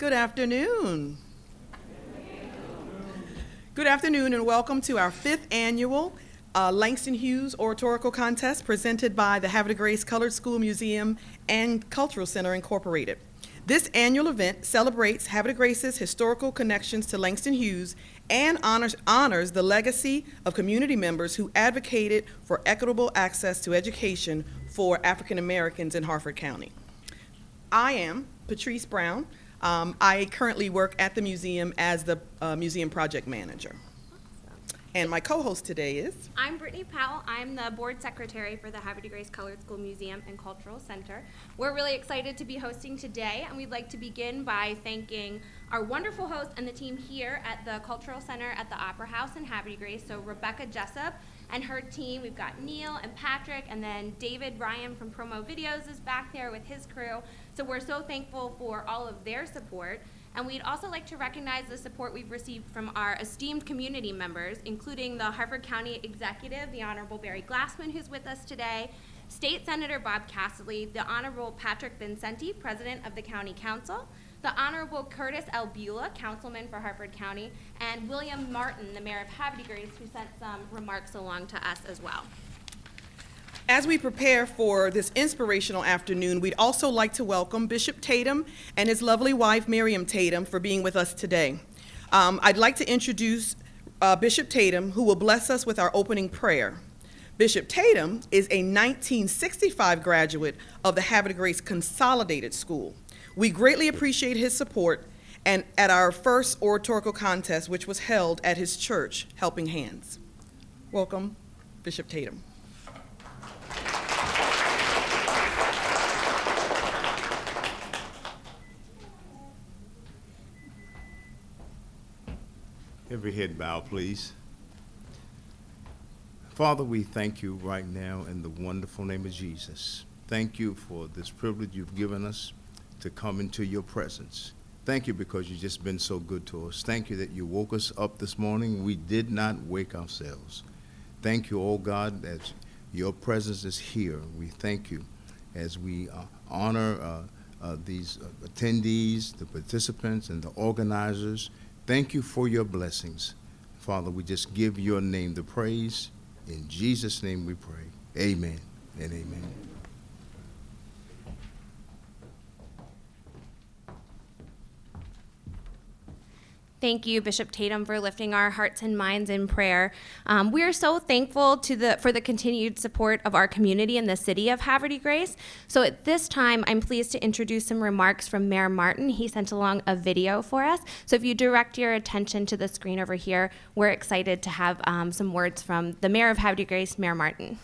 Good afternoon. Good afternoon and welcome to our 5th annual Langston Hughes Oratorical Contest presented by the Havre Grace Colored School Museum and Cultural Center Incorporated. This annual event celebrates Havre Grace's historical connections to Langston Hughes and honors the legacy of community members who advocated for equitable access to education for African Americans in Harford County. I am Patrice Brown. I currently work at the museum as the museum project manager. And my co-host today is? I'm Brittany Powell. I'm the board secretary for the Havre Grace Colored School Museum and Cultural Center. We're really excited to be hosting today, and we'd like to begin by thanking our wonderful host and the team here at the Cultural Center at the Opera House in Havre Grace. So Rebecca Jessup and her team. We've got Neil and Patrick, and then David Ryan from Promo Videos is back there with his crew. So we're so thankful for all of their support. And we'd also like to recognize the support we've received from our esteemed community members, including the Harford County Executive, the Honorable Barry Glassman, who's with us today, State Senator Bob Casserly, the Honorable Patrick Vincenti, President of the County Council, the Honorable Curtis L. Beulah, Councilman for Harford County, and William Martin, the Mayor of Havre Grace, who sent some remarks along to us as well. As we prepare for this inspirational afternoon, we'd also like to welcome Bishop Tatum and his lovely wife, Miriam Tatum, for being with us today. I'd like to introduce Bishop Tatum, who will bless us with our opening prayer. Bishop Tatum is a 1965 graduate of the Havre Grace Consolidated School. We greatly appreciate his support and at our first oratorical contest, which was held at his church, Helping Hands. Welcome, Bishop Tatum. Every head bow, please. Father, we thank you right now in the wonderful name of Jesus. Thank you for this privilege you've given us to come into your presence. Thank you because you've just been so good to us. Thank you that you woke us up this morning. We did not wake ourselves. Thank you, oh God, that your presence is here. We thank you as we honor these attendees, the participants, and the organizers. Thank you for your blessings. Father, we just give your name the praise. In Jesus' name we pray. Amen and amen. Thank you, Bishop Tatum, for lifting our hearts and minds in prayer. We are so thankful for the continued support of our community in the city of Havre Grace. So at this time, I'm pleased to introduce some remarks from Mayor Martin. He sent along a video for us. So if you direct your attention to the screen over here, we're excited to have some words from the Mayor of Havre Grace, Mayor Martin.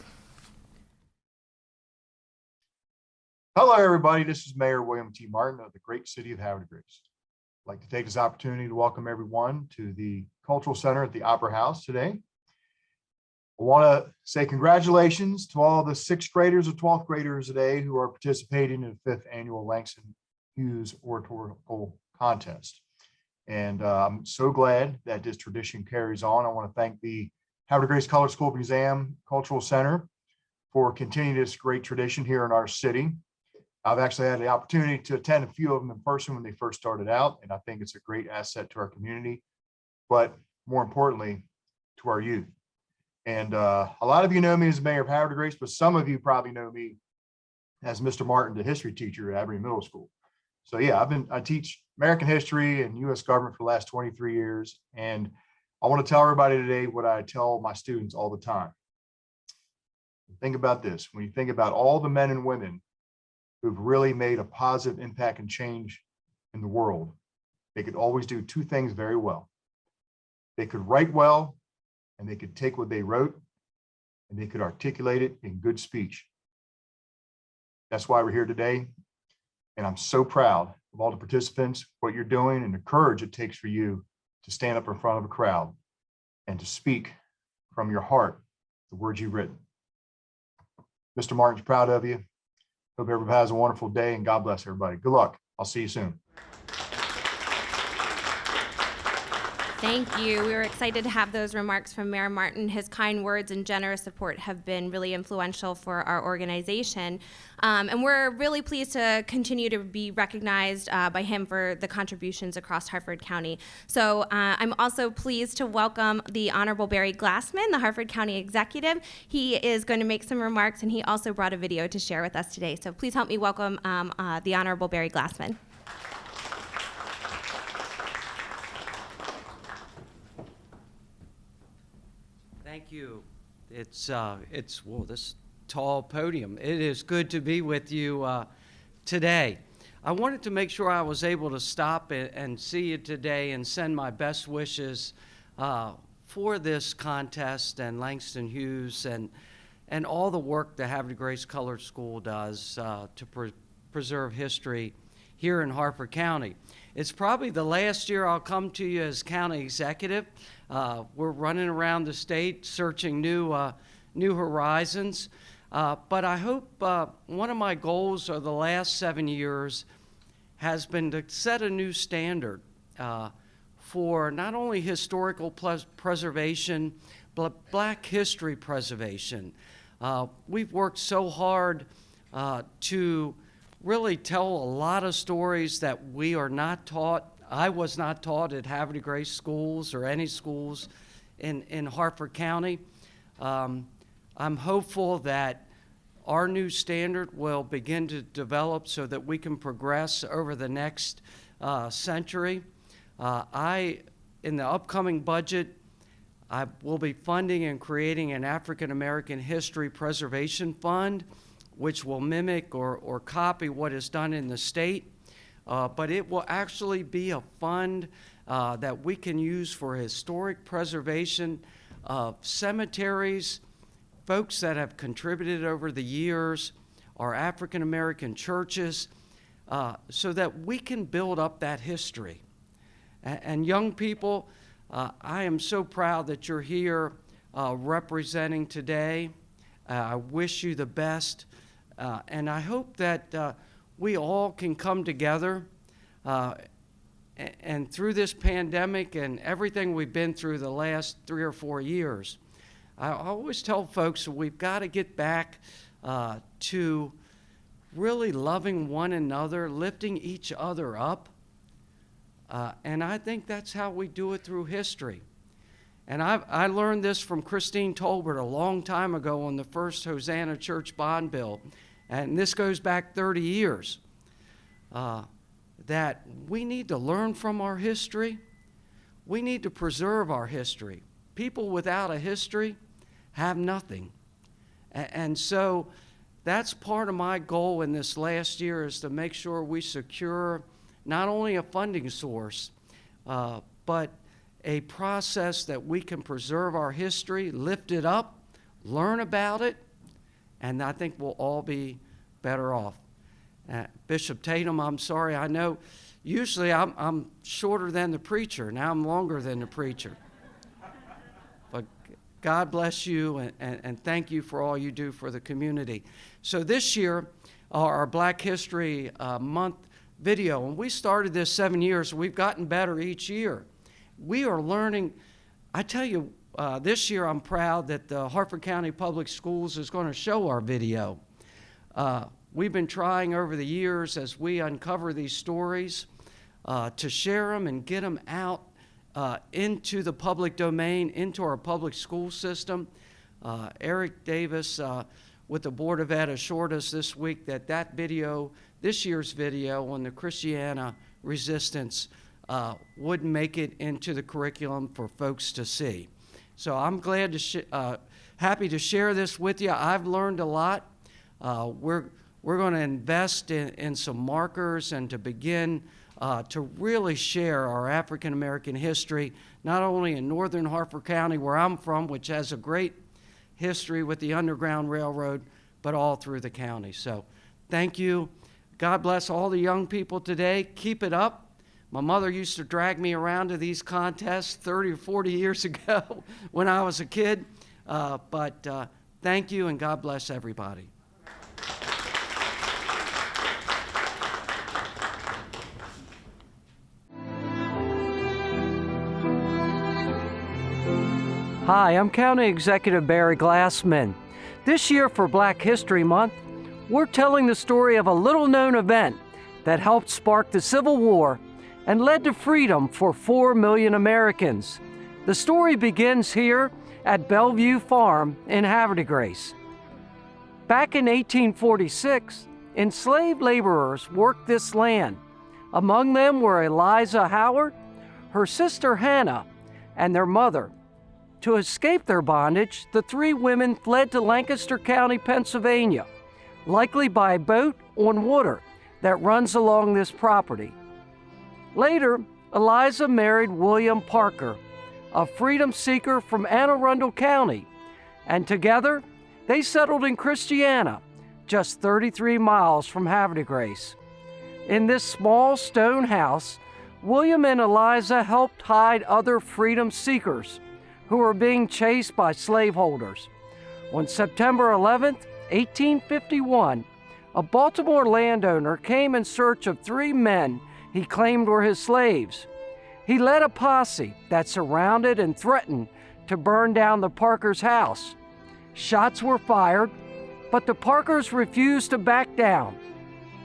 Hello, everybody. This is Mayor William T. Martin of the great city of Havre Grace. I'd like to take this opportunity to welcome everyone to the Cultural Center at the Opera House today. I want to say congratulations to all the 6th graders or 12th graders today who are participating in the 5th annual Langston Hughes Oratorical Contest. And I'm so glad that this tradition carries on. I want to thank the Havre Grace Colored School Museum Cultural Center for continuing this great tradition here in our city. I've actually had the opportunity to attend a few of them in person when they first started out, and I think it's a great asset to our community, but more importantly, to our youth. And a lot of you know me as Mayor of Havre Grace, but some of you probably know me as Mr. Martin, the history teacher at Aberdeen Middle School. So yeah, I teach American history and U.S. government for the last 23 years, and I want to tell everybody today what I tell my students all the time. Think about this. When you think about all the men and women who've really made a positive impact and change in the world, they could always do 2 things very well. They could write well, and they could take what they wrote, and they could articulate it in good speech. That's why we're here today. And I'm so proud of all the participants, what you're doing, and the courage it takes for you to stand up in front of a crowd and to speak from your heart the words you've written. Mr. Martin's proud of you. Hope everybody has a wonderful day, and God bless everybody. Good luck. I'll see you soon. Thank you. We were excited to have those remarks from Mayor Martin. His kind words and generous support have been really influential for our organization. And we're really pleased to continue to be recognized by him for the contributions across Harford County. So I'm also pleased to welcome the Honorable Barry Glassman, the Harford County Executive. He is going to make some remarks, and he also brought a video to share with us today. So please help me welcome the Honorable Barry Glassman. Thank you. It's this tall podium. It is good to be with you today. I wanted to make sure I was able to stop and see you today and send my best wishes for this contest and Langston Hughes and all the work the Havre de Grace Colored School does to preserve history here in Harford County. It's probably the last year I'll come to you as county executive. We're running around the state searching new horizons. But I hope one of my goals of the last 7 years has been to set a new standard for not only historical preservation, but Black history preservation. We've worked so hard to really tell a lot of stories that we are not taught. I was not taught at Havre de Grace schools or any schools in Harford County. I'm hopeful that our new standard will begin to develop so that we can progress over the next century. In the upcoming budget, I will be funding and creating an African American History Preservation Fund, which will mimic or copy what is done in the state. But it will actually be a fund that we can use for historic preservation of cemeteries, folks that have contributed over the years, our African American churches, so that we can build up that history. And young people, I am so proud that you're here representing today. I wish you the best. And I hope that we all can come together and through this pandemic and everything we've been through the last 3 or 4 years, I always tell folks we've got to get back to really loving one another, lifting each other up. And I think that's how we do it through history. And I learned this from Christine Tolbert a long time ago on the first Hosanna Church bond bill. And this goes back 30 years, that we need to learn from our history. We need to preserve our history. People without a history have nothing. And so that's part of my goal in this last year, is to make sure we secure not only a funding source, but a process that we can preserve our history, lift it up, learn about it, and I think we'll all be better off. Bishop Tatum, I'm sorry, I know usually I'm shorter than the preacher. Now I'm longer than the preacher. But God bless you, and thank you for all you do for the community. So this year, our Black History Month video, and we started this 7 years, we've gotten better each year. We are learning. I tell you, this year I'm proud that the Harford County Public Schools is going to show our video. We've been trying over the years, as we uncover these stories, to share them and get them out into the public domain, into our public school system. Eric Davis with the Board of Ed assured us this week that video, this year's video on the Christiana resistance, would make it into the curriculum for folks to see. So I'm glad to happy to share this with you. I've learned a lot. We're going to invest in some markers and to begin to really share our African American history, not only in northern Harford County, where I'm from, which has a great history with the Underground Railroad, but all through the county. So thank you. God bless all the young people today. Keep it up. My mother used to drag me around to these contests 30 or 40 years ago when I was a kid. But thank you, and God bless everybody. Hi, I'm County Executive Barry Glassman. This year for Black History Month, we're telling the story of a little-known event that helped spark the Civil War and led to freedom for 4 million Americans. The story begins here at Bellevue Farm in Havre de Grace. Back in 1846, enslaved laborers worked this land. Among them were Eliza Howard, her sister Hannah, and their mother. To escape their bondage, the 3 women fled to Lancaster County, Pennsylvania, likely by boat on water that runs along this property. Later, Eliza married William Parker, a freedom seeker from Anne Arundel County, and together they settled in Christiana, just 33 miles from Havre de Grace. In this small stone house, William and Eliza helped hide other freedom seekers who were being chased by slaveholders. On September 11, 1851, a Baltimore landowner came in search of 3 men he claimed were his slaves. He led a posse that surrounded and threatened to burn down the Parkers' house. Shots were fired, but the Parkers refused to back down.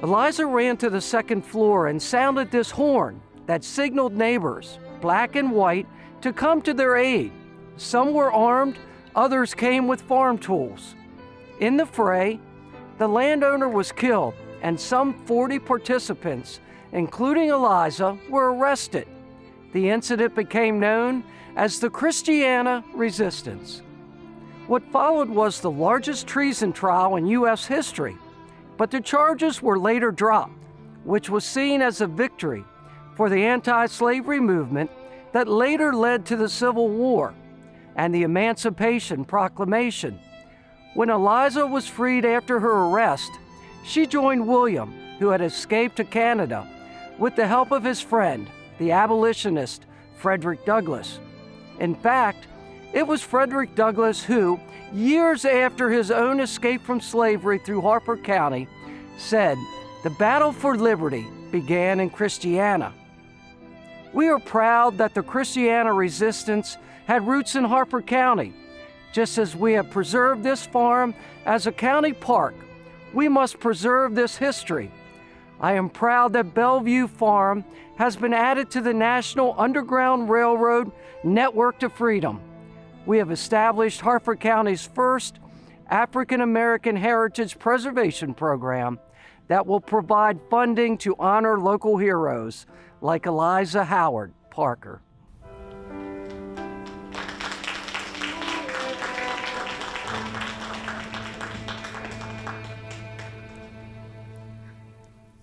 Eliza ran to the 2nd floor and sounded this horn that signaled neighbors, black and white, to come to their aid. Some were armed, others came with farm tools. In the fray, the landowner was killed, and some 40 participants, including Eliza, were arrested. The incident became known as the Christiana Resistance. What followed was the largest treason trial in U.S. history, but the charges were later dropped, which was seen as a victory for the anti-slavery movement that later led to the Civil War and the Emancipation Proclamation. When Eliza was freed after her arrest, she joined William, who had escaped to Canada, with the help of his friend, the abolitionist Frederick Douglass. In fact, it was Frederick Douglass who, years after his own escape from slavery through Harper County, said, "The battle for liberty began in Christiana." We are proud that the Christiana resistance had roots in Harper County. Just as we have preserved this farm as a county park, we must preserve this history. I am proud that Bellevue Farm has been added to the National Underground Railroad Network to Freedom. We have established Harper County's first African American Heritage Preservation Program that will provide funding to honor local heroes like Eliza Howard Parker.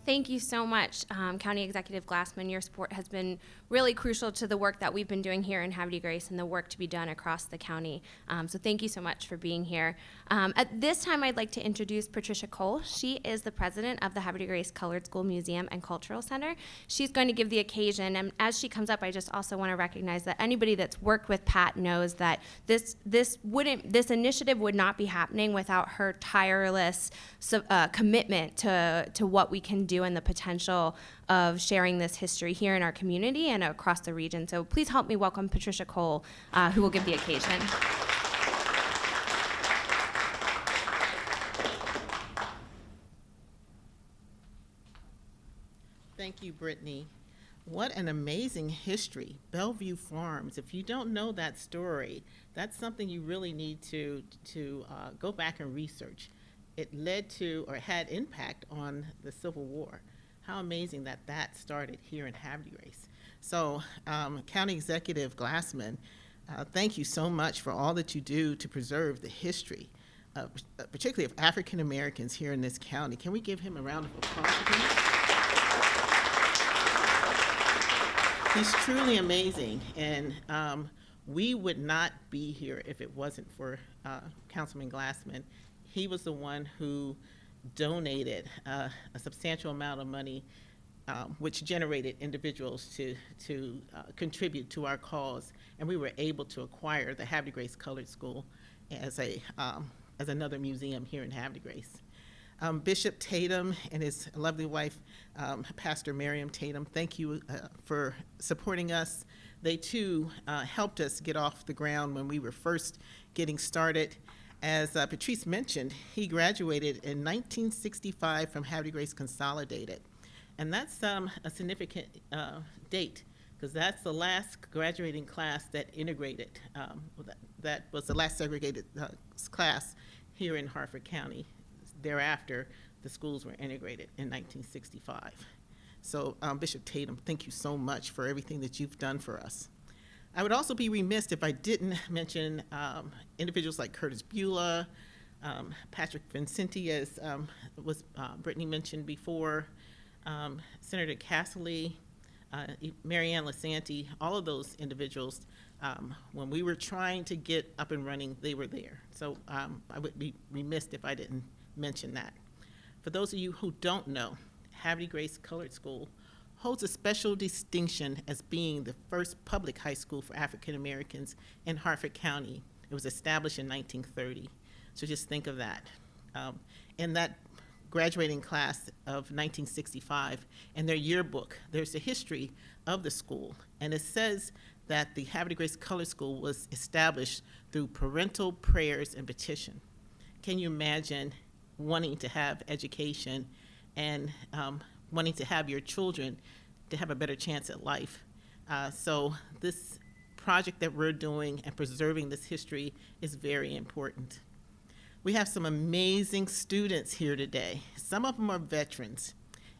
Thank you so much, County Executive Glassman. Your support has been really crucial to the work that we've been doing here in Havre de Grace and the work to be done across the county. So thank you so much for being here. At this time, I'd like to introduce Patricia Cole. She is the president of the Havre de Grace Colored School Museum and Cultural Center. She's going to give the occasion, and as she comes up, I just also want to recognize that anybody that's worked with Pat knows that this initiative would not be happening without her tireless commitment to what we can do and the potential of sharing this history here in our community and across the region. So please help me welcome Patricia Cole, who will give the occasion. Thank you, Brittany. What an amazing history. Bellevue Farms. If you don't know that story, that's something you really need to go back and research. It led to or had impact on the Civil War. How amazing that that started here in Havre de Grace. So, County Executive Glassman, thank you so much for all that you do to preserve the history, particularly of African Americans here in this county. Can we give him a round of applause, please? He's truly amazing, and we would not be here if it wasn't for Councilman Glassman. He was the one who donated a substantial amount of money, which generated individuals to contribute to our cause, and we were able to acquire the Havre de Grace Colored School as another museum here in Havre de Grace. Bishop Tatum and his lovely wife, Pastor Miriam Tatum, thank you for supporting us They too helped us get off the ground when we were first getting started. As Patrice mentioned, he graduated in 1965 from Havre Grace Consolidated. And that's a significant date, because that's the last graduating class that integrated. That was the last segregated class here in Harford County. Thereafter, the schools were integrated in 1965. So Bishop Tatum, thank you so much for everything that you've done for us. I would also be remiss if I didn't mention individuals like Curtis Beulah, Patrick Vincenti, as Brittany mentioned before, Senator Casserly, Marianne Lasanti, all of those individuals, when we were trying to get up and running, they were there. So I would be remiss if I didn't mention that. For those of you who don't know, Havre Grace Colored School holds a special distinction as being the first public high school for African Americans in Harford County. It was established in 1930. So just think of that. In that graduating class of 1965, in their yearbook, there's a history of the school, and it says that the Havre Grace Colored School was established through parental prayers and petition. Can you imagine wanting to have education and wanting to have your children to have a better chance at life? So this project that we're doing and preserving this history is very important. We have some amazing students here today. Some of them are veterans.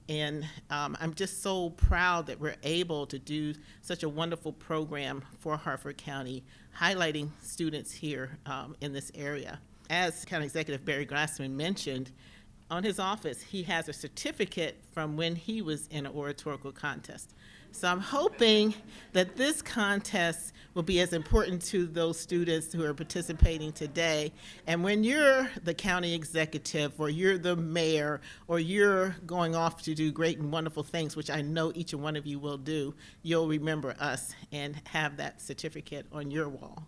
And I'm just so proud that we're able to do such a wonderful program for Harford County, highlighting students here in this area. As County Executive Barry Glassman mentioned, on his office, he has a certificate from when he was in an oratorical contest. So I'm hoping that this contest will be as important to those students who are participating today. And when you're the county executive, or you're the mayor, or you're going off to do great and wonderful things, which I know each and one of you will do, you'll remember us and have that certificate on your wall.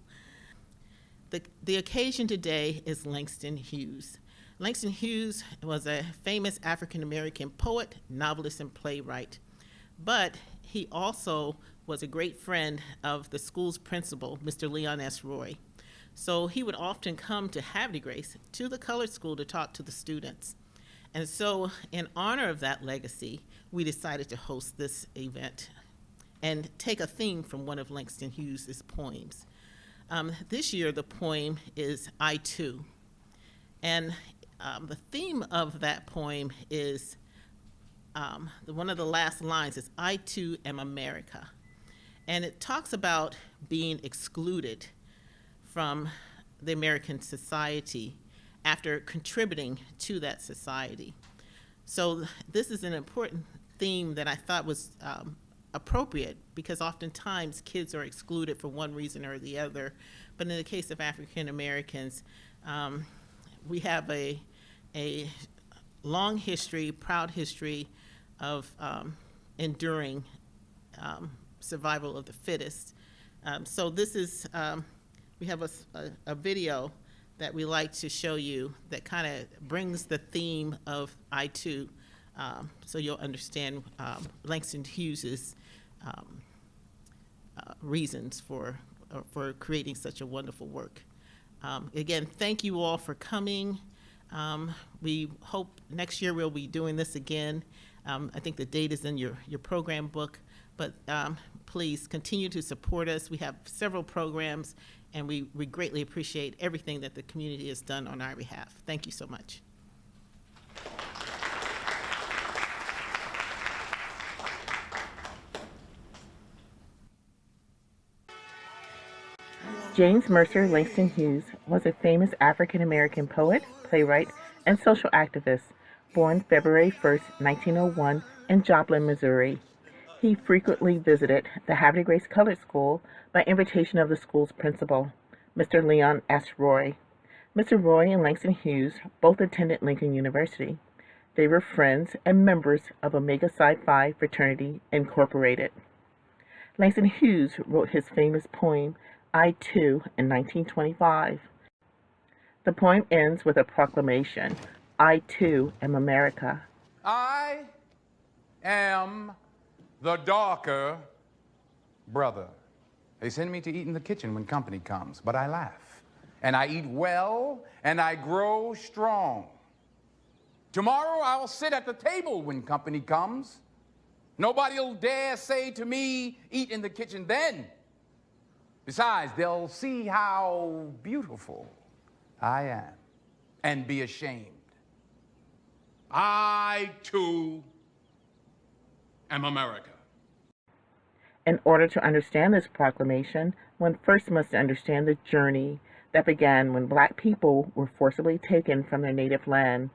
The occasion today is Langston Hughes. Langston Hughes was a famous African-American poet, novelist, and playwright. But he also was a great friend of the school's principal, Mr. Leon S. Roy. So he would often come to Havre Grace, to the colored school, to talk to the students. And so in honor of that legacy, we decided to host this event and take a theme from one of Langston Hughes' poems. This year, the poem is I Too. And the theme of that poem is, one of the last lines is, I too am America. And it talks about being excluded from the American society after contributing to that society. So this is an important theme that I thought was appropriate, because oftentimes kids are excluded for one reason or the other. But in the case of African Americans, we have a long history, proud history of enduring survival of the fittest. So this is, we have a video that we like to show you that kind of brings the theme of I Too, so you'll understand Langston Hughes's reasons for creating such a wonderful work. Again, thank you all for coming. We hope next year we'll be doing this again. I think the date is in your program book, but please continue to support us. We have several programs, and we greatly appreciate everything that the community has done on our behalf. Thank you so much. James Mercer Langston Hughes was a famous African-American poet, playwright, and social activist, born February 1, 1901, in Joplin, Missouri. He frequently visited the Havre Grace Colored School by invitation of the school's principal, Mr. Leon S. Roy. Mr. Roy and Langston Hughes both attended Lincoln University. They were friends and members of Omega Psi Phi Fraternity Incorporated. Langston Hughes wrote his famous poem, I Too, in 1925. The poem ends with a proclamation, I too am America. I am the darker brother. They send me to eat in the kitchen when company comes, but I laugh. And I eat well, and I grow strong. Tomorrow I'll sit at the table when company comes. Nobody'll dare say to me, eat in the kitchen then. Besides, they'll see how beautiful I am and be ashamed. I, too, am America. In order to understand this proclamation, one first must understand the journey that began when black people were forcibly taken from their native land,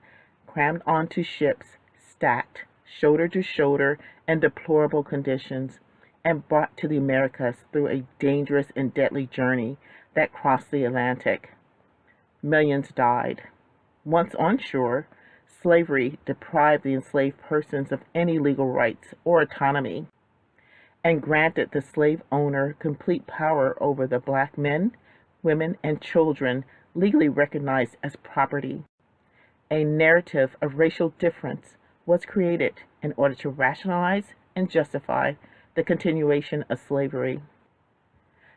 crammed onto ships, stacked shoulder to shoulder in deplorable conditions, and brought to the Americas through a dangerous and deadly journey that crossed the Atlantic. Millions died. Once on shore, slavery deprived the enslaved persons of any legal rights or autonomy, and granted the slave owner complete power over the black men, women, and children legally recognized as property. A narrative of racial difference was created in order to rationalize and justify the continuation of slavery.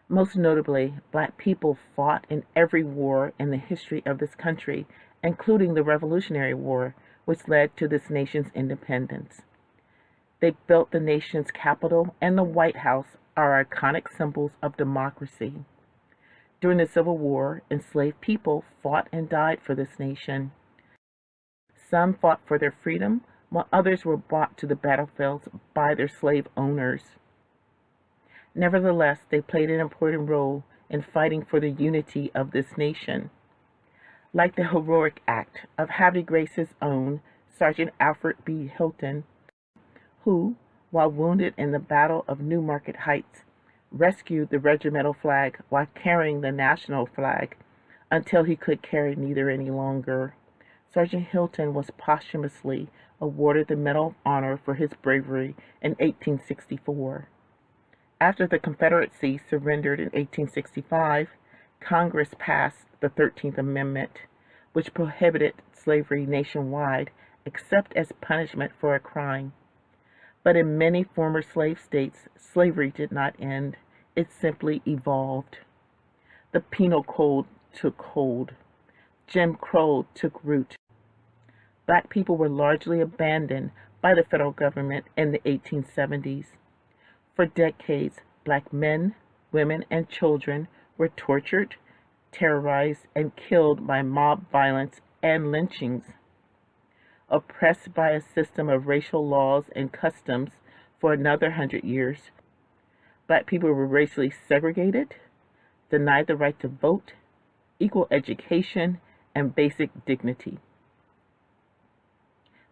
Most notably, black people fought in every war in the history of this country, including the Revolutionary War, which led to this nation's independence. They built the nation's Capitol and the White House, are iconic symbols of democracy. During the Civil War, enslaved people fought and died for this nation. Some fought for their freedom, while others were brought to the battlefields by their slave owners. Nevertheless, they played an important role in fighting for the unity of this nation. Like the heroic act of Havre Grace's own Sergeant Alfred B. Hilton, who, while wounded in the Battle of New Market Heights, rescued the regimental flag while carrying the national flag until he could carry neither any longer. Sergeant Hilton was posthumously awarded the Medal of Honor for his bravery in 1864. After the Confederacy surrendered in 1865, Congress passed the 13th Amendment, which prohibited slavery nationwide except as punishment for a crime. But in many former slave states, slavery did not end. It simply evolved. The penal code took hold. Jim Crow took root. Black people were largely abandoned by the federal government in the 1870s. For decades, black men, women, and children were tortured, terrorized, and killed by mob violence and lynchings. Oppressed by a system of racial laws and customs for another 100 years, black people were racially segregated, denied the right to vote, equal education, and basic dignity.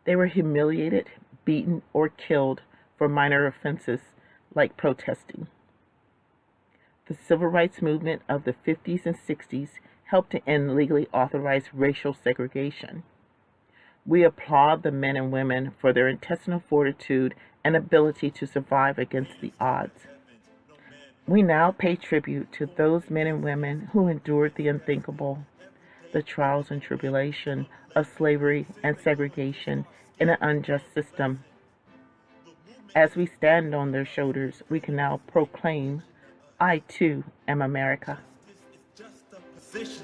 They were humiliated, beaten, or killed for minor offenses like protesting. The civil rights movement of the 50s and 60s helped to end legally authorized racial segregation. We applaud the men and women for their intestinal fortitude and ability to survive against the odds. We now pay tribute to those men and women who endured the unthinkable, the trials and tribulation of slavery and segregation in an unjust system. As we stand on their shoulders, we can now proclaim, I too am America.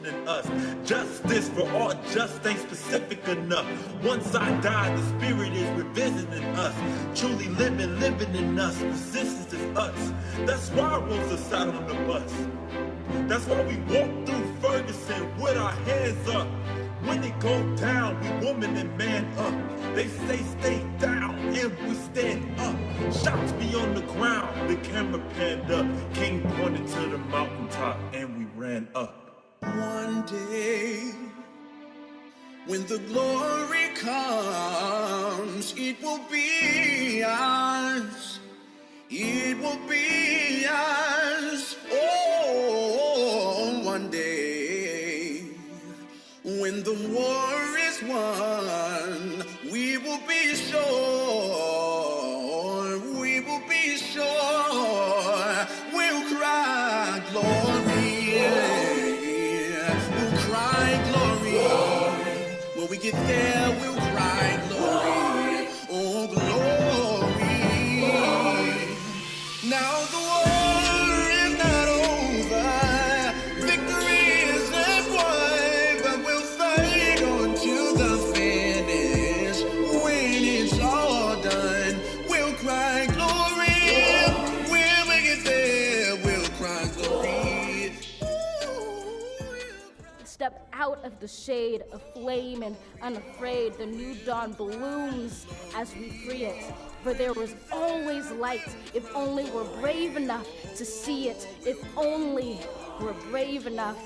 In us. Justice for all just ain't specific enough. Once I die, the spirit is revisiting us. Truly living in us. Resistance is us. That's why Rosa sat on the bus. That's why we walk through Ferguson with our hands up. When it go down, we woman and man up. They say stay down and we stand up. Shots be on the ground, the camera panned up. King pointed to the mountaintop and we ran up. One day, when the glory comes, it will be ours. It will be ours. Oh, one day, when the war is won, we will be sure. We will be sure. We'll cry glory. When we get there, we'll cry glory, oh glory. Now the war is not out of the shade, aflame and unafraid, the new dawn blooms as we free it. For there was always light, if only we're brave enough to see it, if only we're brave enough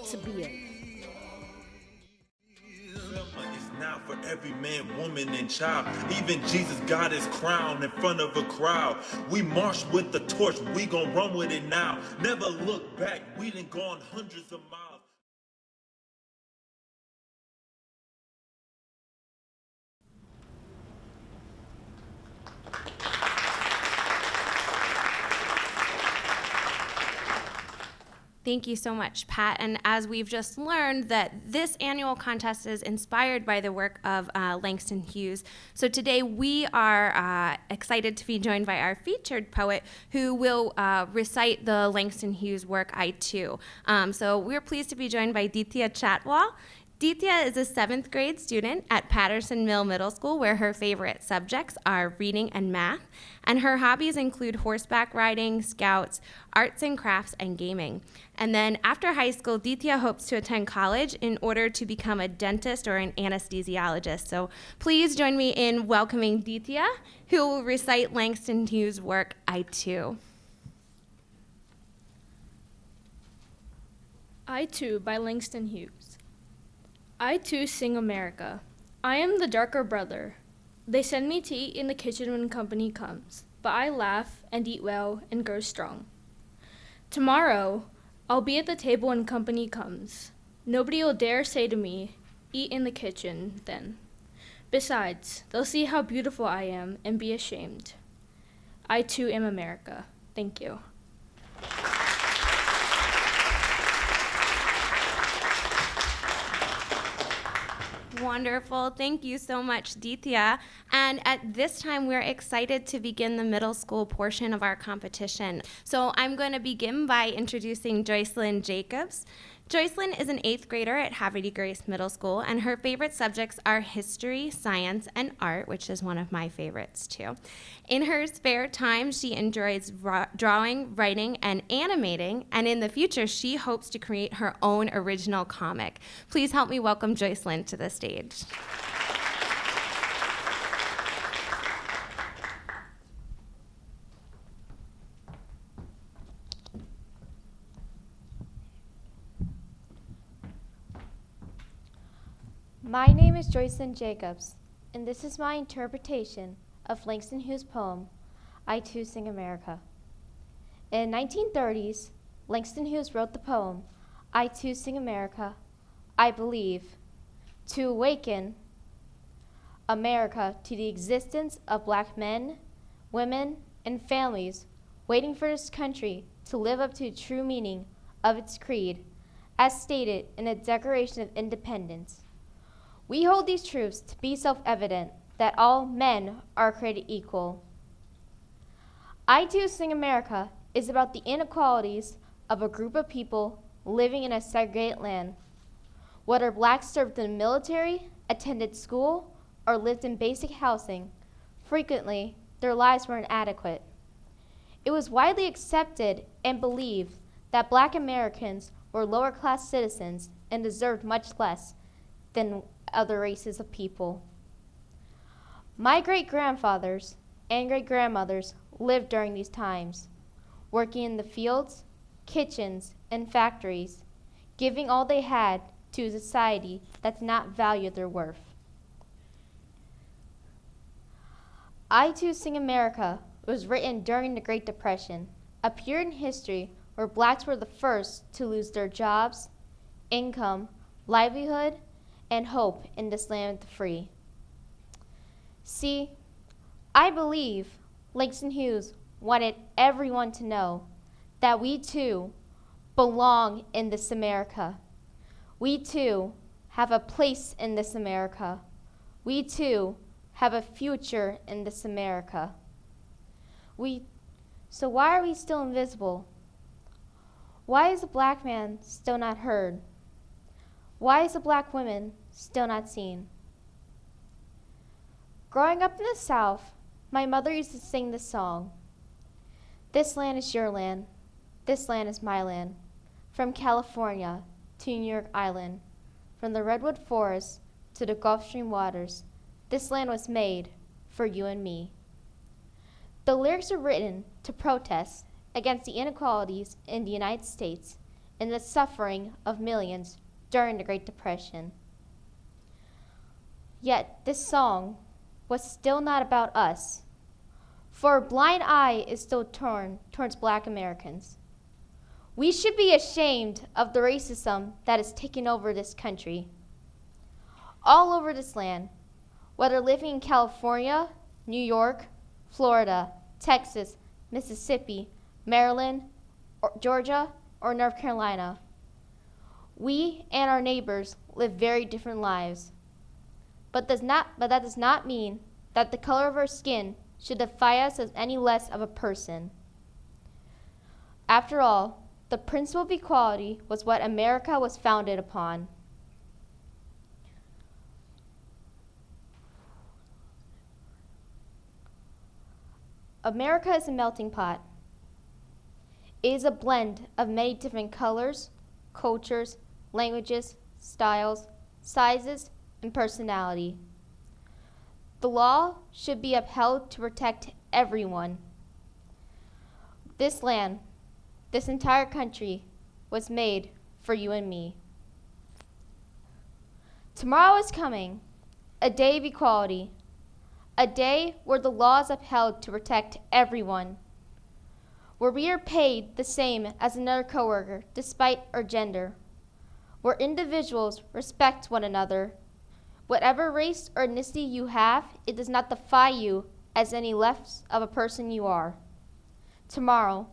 to be it. It's now for every man, woman, and child. Even Jesus got his crown in front of a crowd. We march with the torch, we gon' run with it now. Never look back, we done gone hundreds of miles. Thank you so much, Pat. And as we've just learned, that this annual contest is inspired by the work of Langston Hughes. So today we are excited to be joined by our featured poet who will recite the Langston Hughes work, I Too. So we're pleased to be joined by Ditya Chatwal. Ditya is a 7th grade student at Patterson Mill Middle School, where her favorite subjects are reading and math, and her hobbies include horseback riding, scouts, arts and crafts, and gaming. And then after high school, Ditya hopes to attend college in order to become a dentist or an anesthesiologist. So please join me in welcoming Ditya, who will recite Langston Hughes' work, I Too. I Too by Langston Hughes. I too sing America. I am the darker brother. They send me to eat in the kitchen when company comes, but I laugh and eat well and grow strong. Tomorrow, I'll be at the table when company comes. Nobody will dare say to me, eat in the kitchen then. Besides, they'll see how beautiful I am and be ashamed. I too am America. Thank you. Wonderful. Thank you so much, Ditya. And at this time, we're excited to begin the middle school portion of our competition. So I'm going to begin by introducing Joycelyn Jacobs. Joycelyn is an 8th grader at Havre Middle School, and her favorite subjects are history, science, and art, which is one of my favorites too. In her spare time, she enjoys drawing, writing, and animating, and in the future, she hopes to create her own original comic. Please help me welcome Joycelyn to the stage. My name is Joycelyn Jacobs, and this is my interpretation of Langston Hughes' poem, I Too Sing America. In the 1930s, Langston Hughes wrote the poem, I Too Sing America, I believe, to awaken America to the existence of black men, women, and families waiting for this country to live up to the true meaning of its creed, as stated in the Declaration of Independence. We hold these truths to be self-evident, that all men are created equal. I Too Sing America is about the inequalities of a group of people living in a segregated land. Whether blacks served in the military, attended school, or lived in basic housing, frequently their lives were inadequate. It was widely accepted and believed that black Americans were lower-class citizens and deserved much less than other races of people. My great-grandfathers and great-grandmothers lived during these times, working in the fields, kitchens, and factories, giving all they had to a society that did not value their worth. I Too Sing America was written during the Great Depression, a period in history where blacks were the first to lose their jobs, income, livelihood, and hope in this land of the free. See, I believe Langston Hughes wanted everyone to know that we too belong in this America. We too have a place in this America. We too have a future in this America. So why are we still invisible? Why is a black man still not heard? Why is a black woman still not seen? Growing up in the South, my mother used to sing this song. This land is your land. This land is my land. From California to New York Island, from the redwood forests to the Gulf Stream waters, this land was made for you and me. The lyrics are written to protest against the inequalities in the United States and the suffering of millions during the Great Depression. Yet this song was still not about us, for a blind eye is still turned towards Black Americans. We should be ashamed of the racism that is taking over this country. All over this land, whether living in California, New York, Florida, Texas, Mississippi, Maryland, Georgia, or North Carolina, we and our neighbors live very different lives. But that does not mean that the color of our skin should define us as any less of a person. After all, the principle of equality was what America was founded upon. America is a melting pot. It is a blend of many different colors, cultures, languages, styles, sizes, and personality. The law should be upheld to protect everyone. This land, this entire country, was made for you and me. Tomorrow is coming, a day of equality, a day where the law is upheld to protect everyone, where we are paid the same as another coworker despite our gender, where individuals respect one another. Whatever race or ethnicity you have, it does not define you as any less of a person you are. Tomorrow,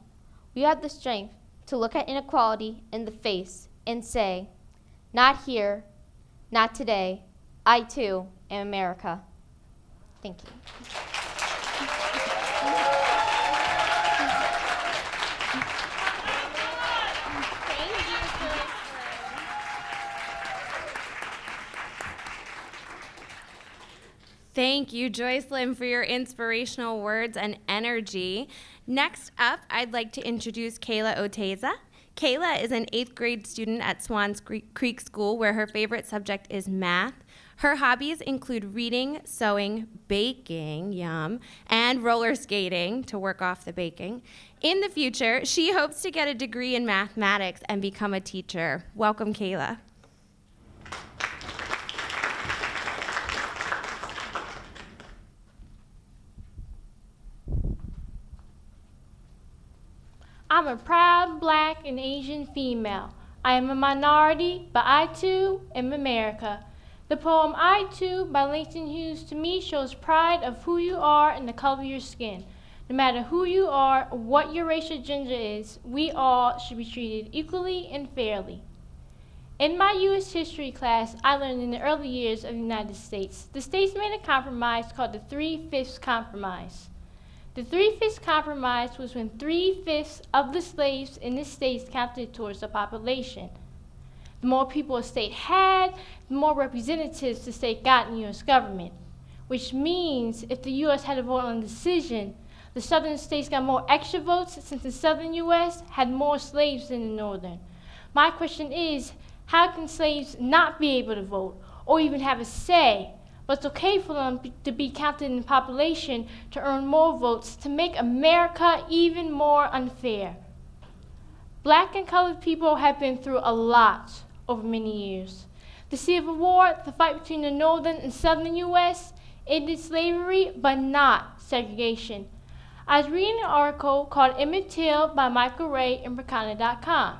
we have the strength to look at inequality in the face and say, not here, not today, I too am America. Thank you. Thank you, Joycelyn, for your inspirational words and energy. Next up, I'd like to introduce Kayla Oteza. Kayla is an 8th grade student at Swans Creek School, where her favorite subject is math. Her hobbies include reading, sewing, baking, yum, and roller skating to work off the baking. In the future, she hopes to get a degree in mathematics and become a teacher. Welcome, Kayla. I'm a proud Black and Asian female. I am a minority, but I too am America. The poem I Too by Langston Hughes to me shows pride of who you are and the color of your skin. No matter who you are or what your racial gender is, we all should be treated equally and fairly. In my U.S. history class, I learned in the early years of the United States, the states made a compromise called the 3/5 Compromise. The 3/5 Compromise was when 3/5 of the slaves in the states counted towards the population. The more people a state had, the more representatives the state got in the U.S. government, which means if the U.S. had a vote on a decision, the southern states got more extra votes since the southern U.S. had more slaves than the northern. My question is, how can slaves not be able to vote or even have a say, but it's okay for them to be counted in the population to earn more votes to make America even more unfair? Black and colored people have been through a lot over many years. The Civil War, the fight between the northern and southern U.S., ended slavery, but not segregation. I was reading an article called Emmett Till by Michael Ray in Bricana.com.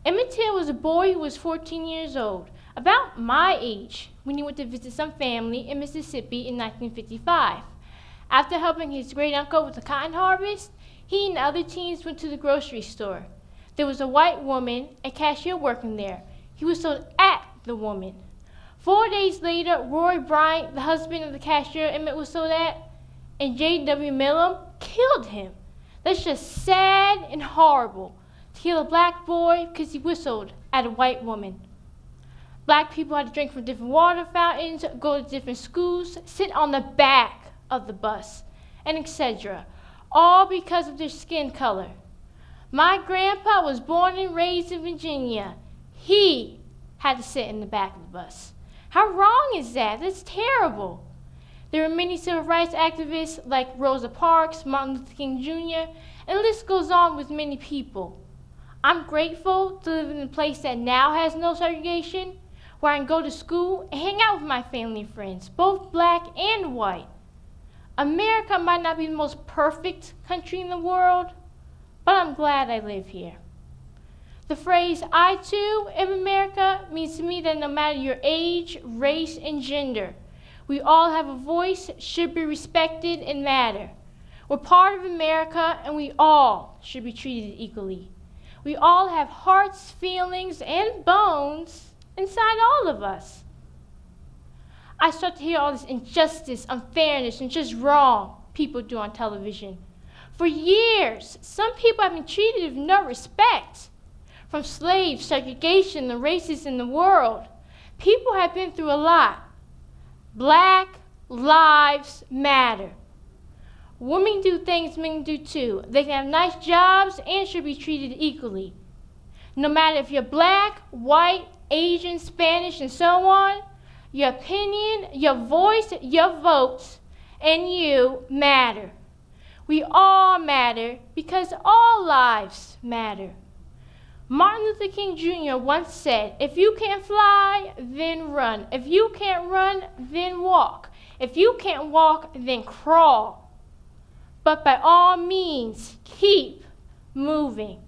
Emmett Till was a boy who was 14 years old, about my age, when he went to visit some family in Mississippi in 1955. After helping his great uncle with the cotton harvest, he and the other teens went to the grocery store. There was a white woman, a cashier, working there. He was sold at the woman. 4 days later, Roy Bryant, the husband of the cashier Emmett was sold at, and J.W. Millam killed him. That's just sad and horrible, to kill a black boy because he whistled at a white woman. Black people had to drink from different water fountains, go to different schools, sit on the back of the bus, and etc., all because of their skin color. My grandpa was born and raised in Virginia. He had to sit in the back of the bus. How wrong is that? That's terrible. There were many civil rights activists like Rosa Parks, Martin Luther King Jr., and the list goes on with many people. I'm grateful to live in a place that now has no segregation, where I can go to school and hang out with my family and friends, both black and white. America might not be the most perfect country in the world, but I'm glad I live here. The phrase, I too am America, means to me that no matter your age, race, and gender, we all have a voice, should be respected, and matter. We're part of America, and we all should be treated equally. We all have hearts, feelings, and bones inside all of us. I start to hear all this injustice, unfairness, and just wrong people do on television. For years, some people have been treated with no respect. From slaves, segregation, the races in the world, people have been through a lot. Black lives matter. Women do things men do too. They can have nice jobs and should be treated equally. No matter if you're black, white, Asian, Spanish, and so on, your opinion, your voice, your votes, and you matter. We all matter because all lives matter. Martin Luther King Jr. once said, if you can't fly, then run. If you can't run, then walk. If you can't walk, then crawl. But by all means, keep moving.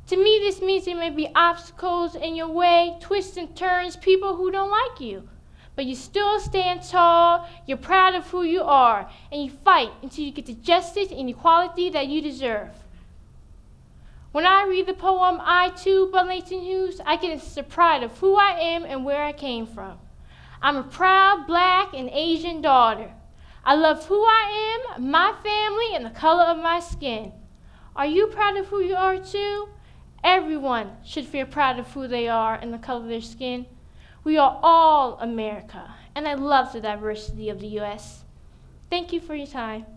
To me, this means there may be obstacles in your way, twists and turns, people who don't like you. But you still stand tall, you're proud of who you are, and you fight until you get the justice and equality that you deserve. When I read the poem I Too by Langston Hughes, I get a sense of pride of who I am and where I came from. I'm a proud black and Asian daughter. I love who I am, my family, and the color of my skin. Are you proud of who you are too? Everyone should feel proud of who they are and the color of their skin. We are all America, and I love the diversity of the U.S. Thank you for your time.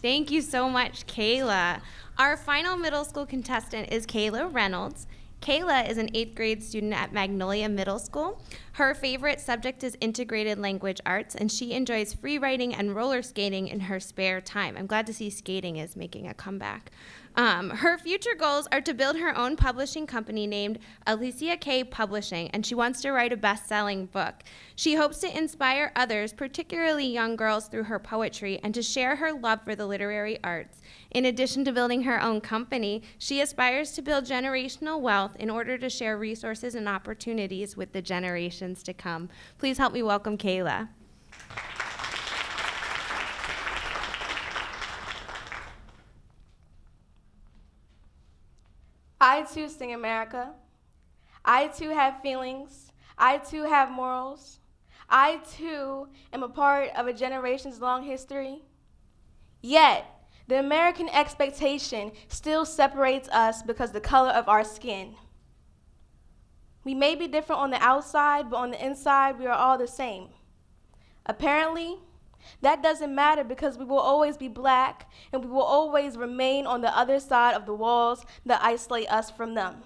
Thank you so much, Kayla. Our final middle school contestant is Kayla Reynolds. Kayla is an 8th grade student at Magnolia Middle School. Her favorite subject is integrated language arts, and she enjoys free writing and roller skating in her spare time. I'm glad to see skating is making a comeback. Her future goals are to build her own publishing company named Alicia K. Publishing, and she wants to write a best-selling book. She hopes to inspire others, particularly young girls, through her poetry and to share her love for the literary arts. In addition to building her own company, she aspires to build generational wealth in order to share resources and opportunities with the generations to come. Please help me welcome Kayla. I too sing America. I too have feelings. I too have morals. I too am a part of a generation's long history. Yet, the American expectation still separates us because of the color of our skin. We may be different on the outside, but on the inside, we are all the same. Apparently, that doesn't matter because we will always be black and we will always remain on the other side of the walls that isolate us from them.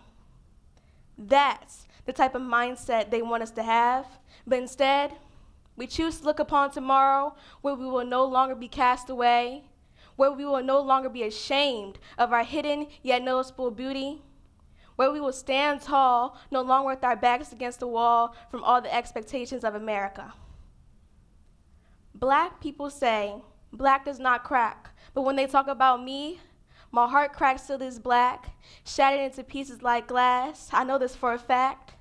That's the type of mindset they want us to have, but instead, we choose to look upon tomorrow where we will no longer be cast away, where we will no longer be ashamed of our hidden yet noticeable beauty, where we will stand tall, no longer with our backs against the wall from all the expectations of America. Black people say, black does not crack, but when they talk about me, my heart cracks till it's black, shattered into pieces like glass. I know this for a fact.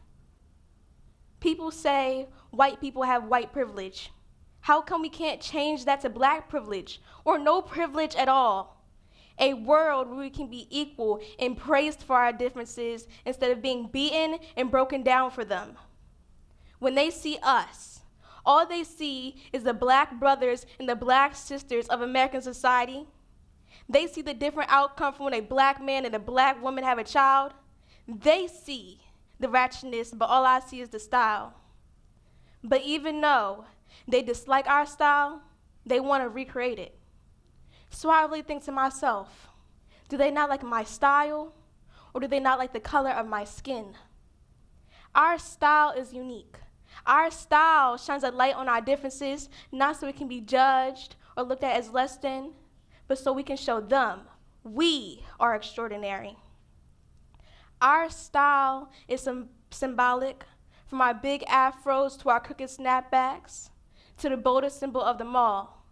People say white people have white privilege. How come we can't change that to black privilege or no privilege at all? A world where we can be equal and praised for our differences instead of being beaten and broken down for them. When they see us, all they see is the black brothers and the black sisters of American society. They see the different outcome from when a black man and a black woman have a child. They see the ratchetness, but all I see is the style. But even though they dislike our style, They want to recreate it. So I really think to myself, do they not like my style, or do they not like the color of my skin? Our style is unique. Our style shines a light on our differences, not so we can be judged or looked at as less than, but so we can show them we are extraordinary. Our style is symbolic, from our big afros to our crooked snapbacks, to the boldest symbol of them all,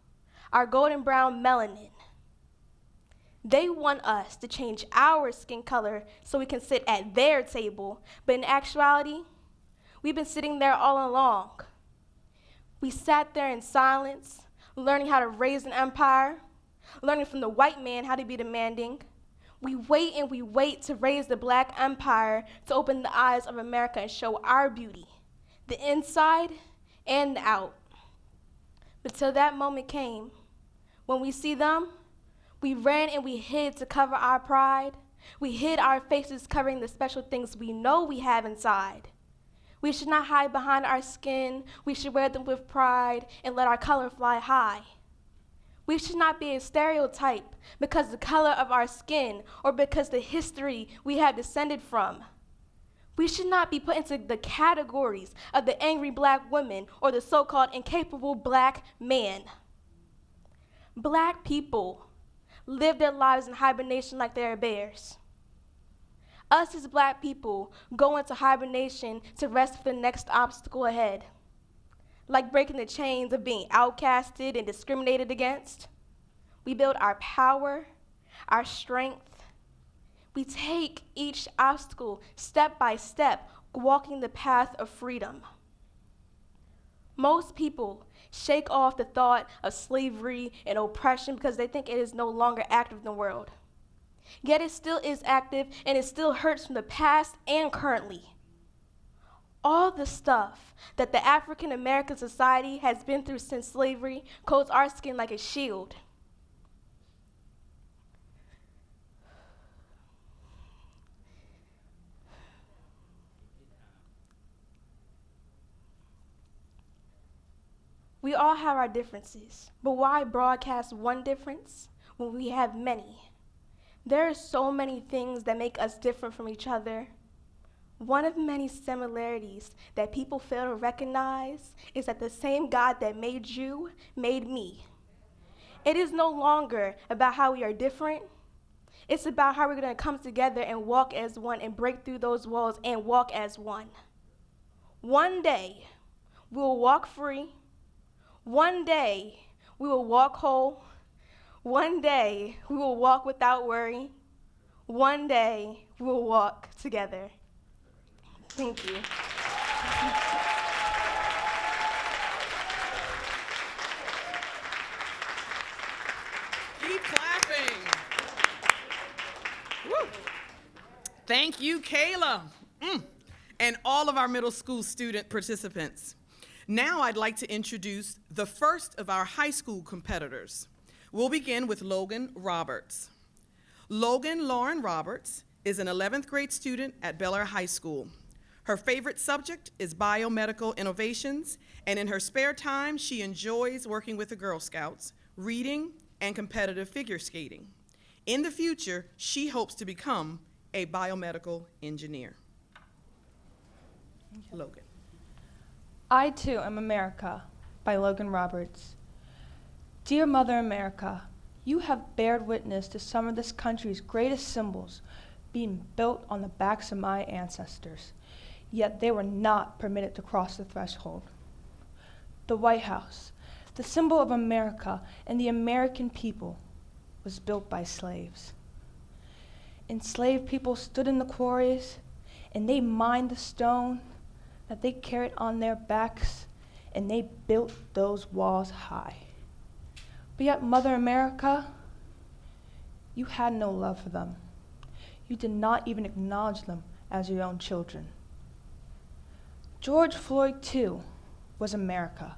our golden brown melanin. They want us to change our skin color so we can sit at their table, but in actuality, we've been sitting there all along. We sat there in silence, learning how to raise an empire, learning from the white man how to be demanding. We wait and we wait to raise the Black empire, to open the eyes of America and show our beauty, the inside and the out. But till that moment came, when we see them, we ran and we hid to cover our pride. We hid our faces covering the special things we know we have inside. We should not hide behind our skin. We should wear them with pride and let our color fly high. We should not be a stereotype because the color of our skin or because the history we have descended from. We should not be put into the categories of the angry Black woman or the so-called incapable Black man. Black people live their lives in hibernation like they are bears. Us as Black people go into hibernation to rest for the next obstacle ahead. Like breaking the chains of being outcasted and discriminated against. We build our power, our strength. We take each obstacle step by step, walking the path of freedom. Most people shake off the thought of slavery and oppression because they think it is no longer active in the world. Yet it still is active, and it still hurts from the past and currently. All the stuff that the African American society has been through since slavery coats our skin like a shield. We all have our differences, but why broadcast one difference when we have many? There are so many things that make us different from each other. One of many similarities that people fail to recognize is that the same God that made you made me. It is no longer about how we are different. It's about how we're going to come together and walk as one and break through those walls and walk as one. One day, we will walk free. One day, we will walk whole. One day, we will walk without worry. One day, we will walk together. Thank you. Keep clapping. Woo. Thank you, Kayla. And all of our middle school student participants. Now I'd like to introduce the first of our high school competitors. We'll begin with Logan Roberts. Logan Lauren Roberts is an 11th grade student at Bel Air High School. Her favorite subject is biomedical innovations, and in her spare time, she enjoys working with the Girl Scouts, reading, and competitive figure skating. In the future, she hopes to become a biomedical engineer. Logan. I Too Am America by Logan Roberts. Dear Mother America, you have bared witness to some of this country's greatest symbols being built on the backs of my ancestors, yet they were not permitted to cross the threshold. The White House, the symbol of America and the American people, was built by slaves. Enslaved people stood in the quarries and they mined the stone that they carried on their backs, and they built those walls high. But yet, Mother America, you had no love for them. You did not even acknowledge them as your own children. George Floyd, too, was America,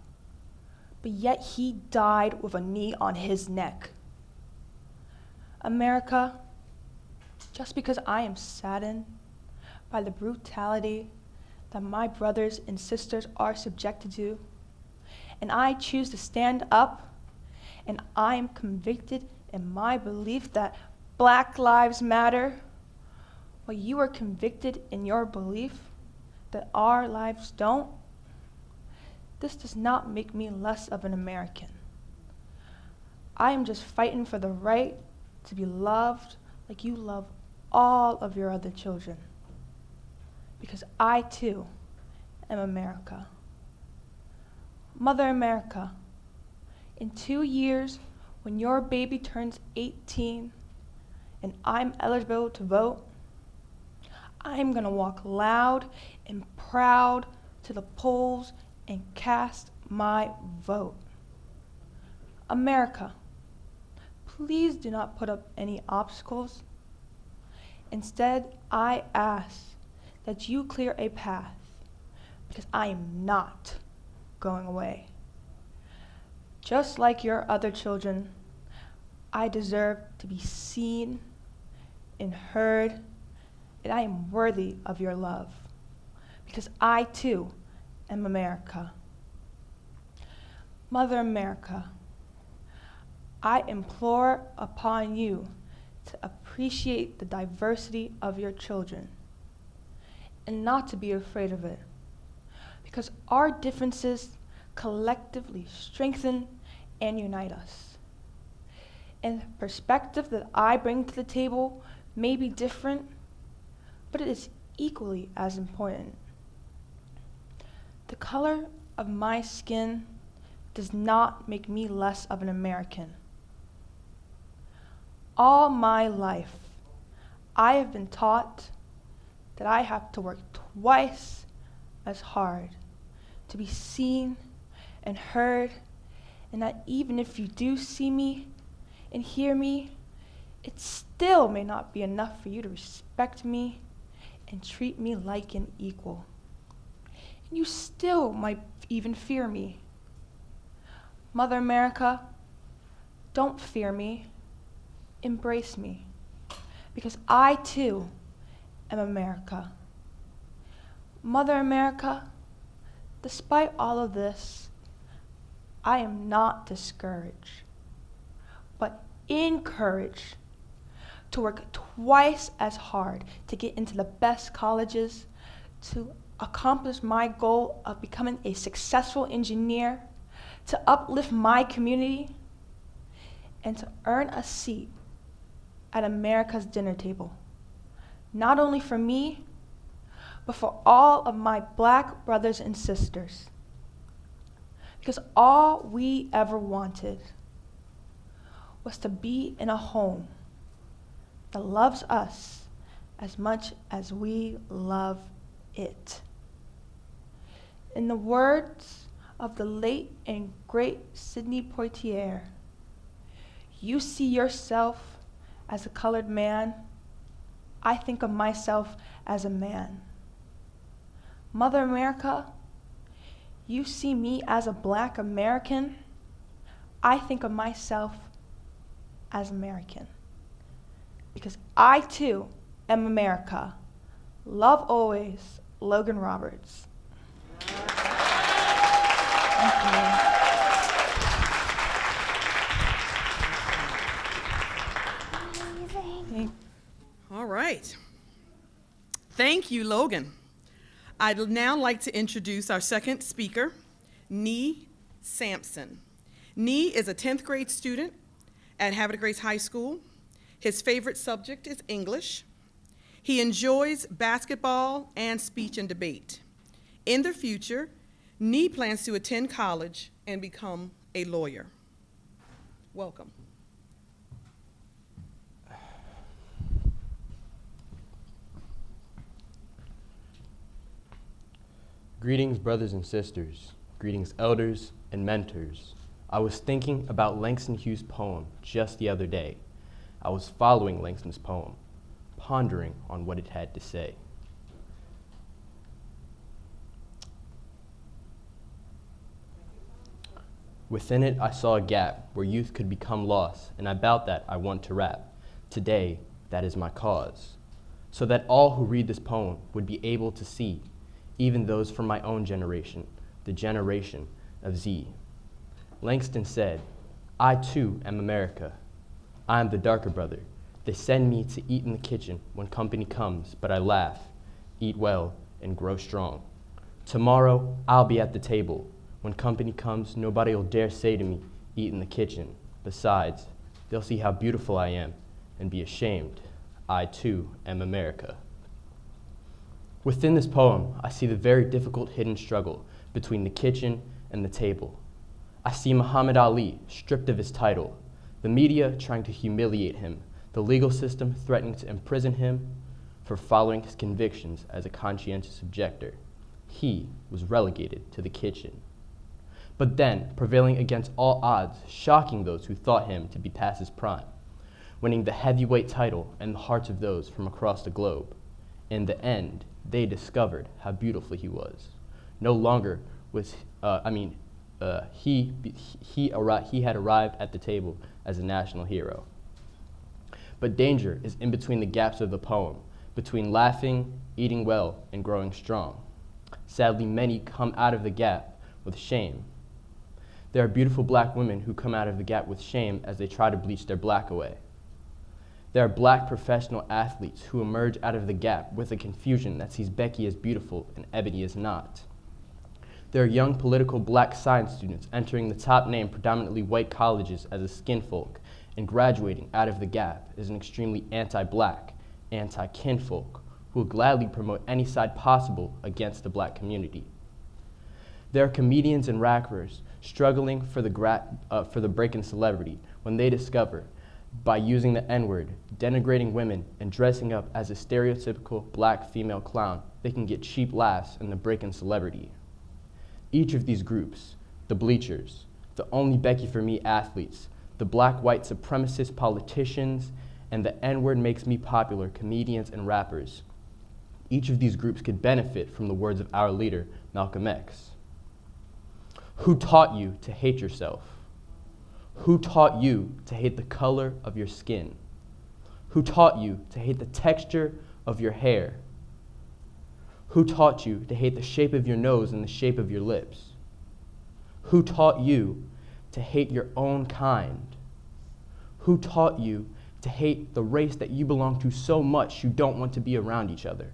but yet he died with a knee on his neck. America, just because I am saddened by the brutality that my brothers and sisters are subjected to, and I choose to stand up and I'm convicted in my belief that Black Lives Matter, while you are convicted in your belief that our lives don't, this does not make me less of an American. I am just fighting for the right to be loved like you love all of your other children. Because I too am America. Mother America, in 2 years, when your baby turns 18 and I'm eligible to vote, I'm gonna walk loud and proud to the polls and cast my vote. America, please do not put up any obstacles. Instead, I ask that you clear a path, because I am not going away. Just like your other children, I deserve to be seen and heard, and I am worthy of your love, because I too am America. Mother America, I implore upon you to appreciate the diversity of your children and not to be afraid of it, because our differences collectively strengthen and unite us. And the perspective that I bring to the table may be different, but it is equally as important. The color of my skin does not make me less of an American. All my life, I have been taught that I have to work twice as hard to be seen and heard, and that even if you do see me and hear me, it still may not be enough for you to respect me and treat me like an equal. And you still might even fear me. Mother America, don't fear me, embrace me, because I too am America. Mother America, despite all of this, I am not discouraged, but encouraged to work twice as hard to get into the best colleges, to accomplish my goal of becoming a successful engineer, to uplift my community, and to earn a seat at America's dinner table, not only for me, but for all of my Black brothers and sisters. Because all we ever wanted was to be in a home that loves us as much as we love it. In the words of the late and great Sidney Poitier, you see yourself as a colored man, I think of myself as a man. Mother America, you see me as a Black American, I think of myself as American. Because I too am America. Love always, Logan Roberts. All right. Thank you, Logan. I'd now like to introduce our second speaker, Nee Sampson. Nee is a 10th grade student at Havre Grace High School. His favorite subject is English. He enjoys basketball and speech and debate. In the future, Nee plans to attend college and become a lawyer. Welcome. Greetings, brothers and sisters. Greetings, elders and mentors. I was thinking about Langston Hughes' poem just the other day. I was following Langston's poem, pondering on what it had to say. Within it, I saw a gap where youth could become lost, and about that I want to rap. Today, that is my cause. So that all who read this poem would be able to see, even those from my own generation, the generation of Z. Langston said, I too am America. I am the darker brother. They send me to eat in the kitchen when company comes, but I laugh, eat well, and grow strong. Tomorrow, I'll be at the table. When company comes, nobody will dare say to me, eat in the kitchen. Besides, they'll see how beautiful I am and be ashamed. I too am America. Within this poem, I see the very difficult hidden struggle between the kitchen and the table. I see Muhammad Ali stripped of his title, the media trying to humiliate him, the legal system threatening to imprison him for following his convictions as a conscientious objector. He was relegated to the kitchen. But then, prevailing against all odds, shocking those who thought him to be past his prime, winning the heavyweight title in the hearts of those from across the globe. In the end, they discovered how beautiful he was. No longer was, he had arrived at the table as a national hero. But danger is in between the gaps of the poem, between laughing, eating well, and growing strong. Sadly, many come out of the gap with shame. There are beautiful black women who come out of the gap with shame as they try to bleach their black away. There are black professional athletes who emerge out of the gap with a confusion that sees Becky as beautiful and Ebony as not. There are young political black science students entering the top name predominantly white colleges as a skinfolk and graduating out of the gap as an extremely anti-black, anti-kinfolk who will gladly promote any side possible against the black community. There are comedians and rappers struggling for the break in celebrity when they discover, by using the N-word, denigrating women, and dressing up as a stereotypical black female clown, they can get cheap laughs in the break in celebrity. Each of these groups, the bleachers, the only Becky for me athletes, the black-white supremacist politicians, and the N-word makes me popular comedians and rappers, each of these groups could benefit from the words of our leader, Malcolm X. Who taught you to hate yourself? Who taught you to hate the color of your skin? Who taught you to hate the texture of your hair? Who taught you to hate the shape of your nose and the shape of your lips? Who taught you to hate your own kind? Who taught you to hate the race that you belong to so much you don't want to be around each other?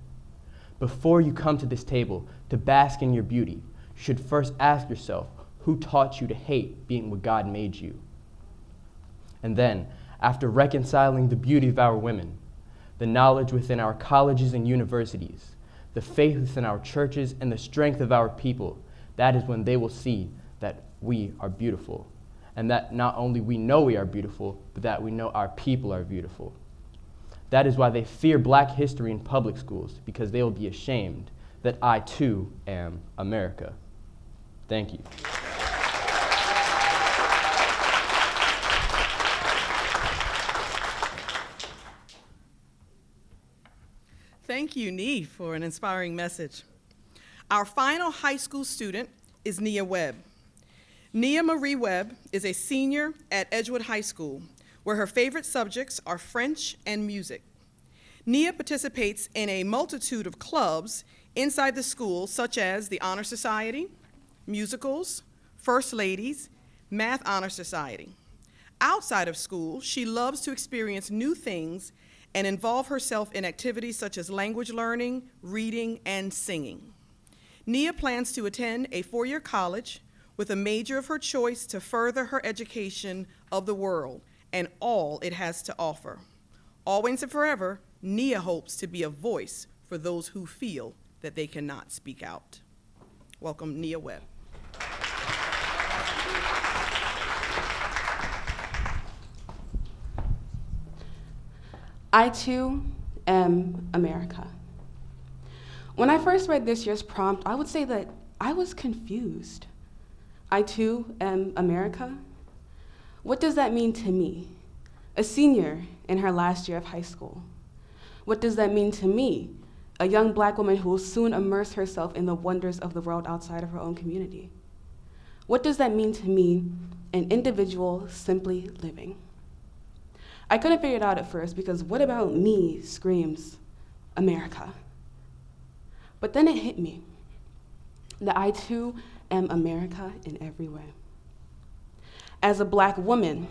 Before you come to this table to bask in your beauty, you should first ask yourself, who taught you to hate being what God made you? And then, after reconciling the beauty of our women, the knowledge within our colleges and universities, the faith within our churches, and the strength of our people, that is when they will see that we are beautiful. And that not only we know we are beautiful, but that we know our people are beautiful. That is why they fear black history in public schools, because they will be ashamed that I too am America. Thank you. Thank you, Nee, for an inspiring message. Our final high school student is Nia Webb. Nia Marie Webb is a senior at Edgewood High School, where her favorite subjects are French and music. Nia participates in a multitude of clubs inside the school, such as the Honor Society, musicals, First Ladies, Math Honor Society. Outside of school, she loves to experience new things and involve herself in activities such as language learning, reading, and singing. Nia plans to attend a four-year college with a major of her choice to further her education of the world and all it has to offer. Always and forever, Nia hopes to be a voice for those who feel that they cannot speak out. Welcome, Nia Webb. I too am America. When I first read this year's prompt, I would say that I was confused. I too am America? What does that mean to me, a senior in her last year of high school? What does that mean to me, a young black woman who will soon immerse herself in the wonders of the world outside of her own community? What does that mean to me, an individual simply living? I couldn't figure it out at first because what about me screams America? But then it hit me that I too am America in every way. As a black woman,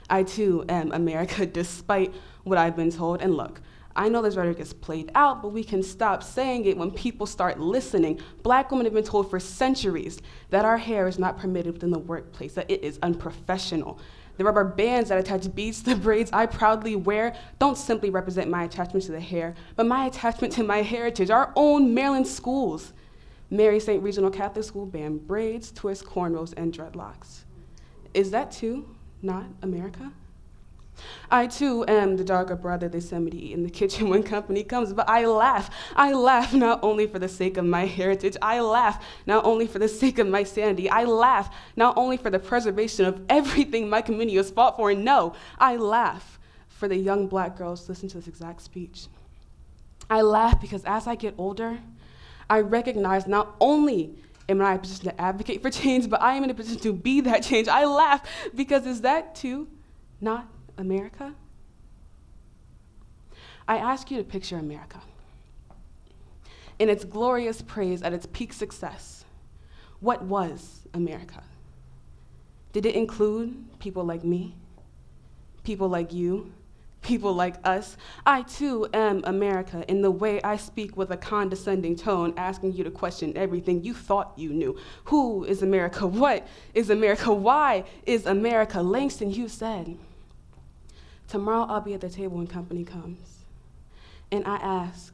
I too am America despite what I've been told. And look, I know this rhetoric is played out, but we can stop saying it when people start listening. Black women have been told for centuries that our hair is not permitted within the workplace, that it is unprofessional. The rubber bands that attach beads to the braids I proudly wear don't simply represent my attachment to the hair, but my attachment to my heritage. Our own Maryland schools, Mary St. Regional Catholic School, ban braids, twists, cornrows, and dreadlocks. Is that too not America? I too am the darker brother they send me to eat in the kitchen when company comes, but I laugh. I laugh not only for the sake of my heritage, I laugh not only for the sake of my sanity, I laugh not only for the preservation of everything my community has fought for, no, I laugh for the young black girls listening to this exact speech. I laugh because as I get older, I recognize not only am I in a position to advocate for change, but I am in a position to be that change. I laugh because is that too not America? I ask you to picture America in its glorious praise at its peak success. What was America? Did it include people like me, people like you, people like us? I too am America in the way I speak with a condescending tone, asking you to question everything you thought you knew. Who is America? What is America? Why is America? Langston Hughes said, "Tomorrow I'll be at the table when company comes." And I ask,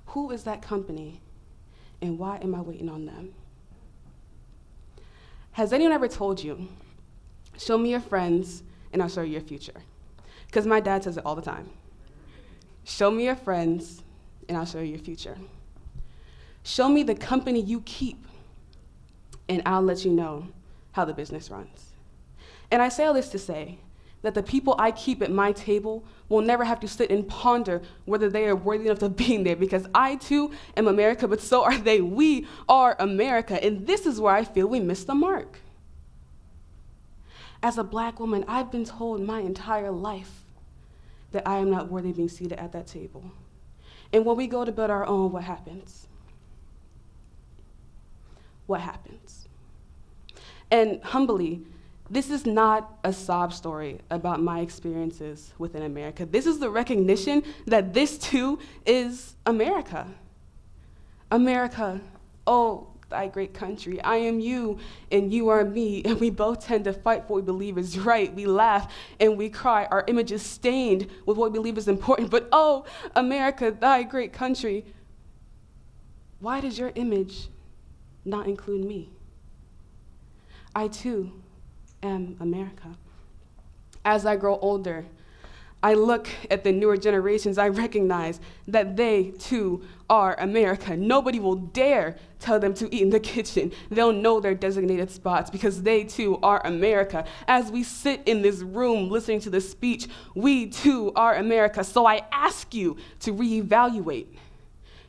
who is that company and why am I waiting on them? Has anyone ever told you, show me your friends and I'll show you your future? Because my dad says it all the time. Show me your friends and I'll show you your future. Show me the company you keep and I'll let you know how the business runs. And I say all this to say that the people I keep at my table will never have to sit and ponder whether they are worthy enough of being there, because I too am America, but so are they. We are America, and this is where I feel we missed the mark. As a black woman, I've been told my entire life that I am not worthy of being seated at that table. And when we go to build our own, what happens? What happens? And humbly, this is not a sob story about my experiences within America. This is the recognition that this too is America. America, oh, thy great country. I am you and you are me, and we both tend to fight for what we believe is right. We laugh and we cry. Our image is stained with what we believe is important. But oh, America, thy great country, why does your image not include me? I too am America. As I grow older, I look at the newer generations, I recognize that they too are America. Nobody will dare tell them to eat in the kitchen. They'll know their designated spots because they too are America. As we sit in this room listening to this speech, we too are America. So I ask you to reevaluate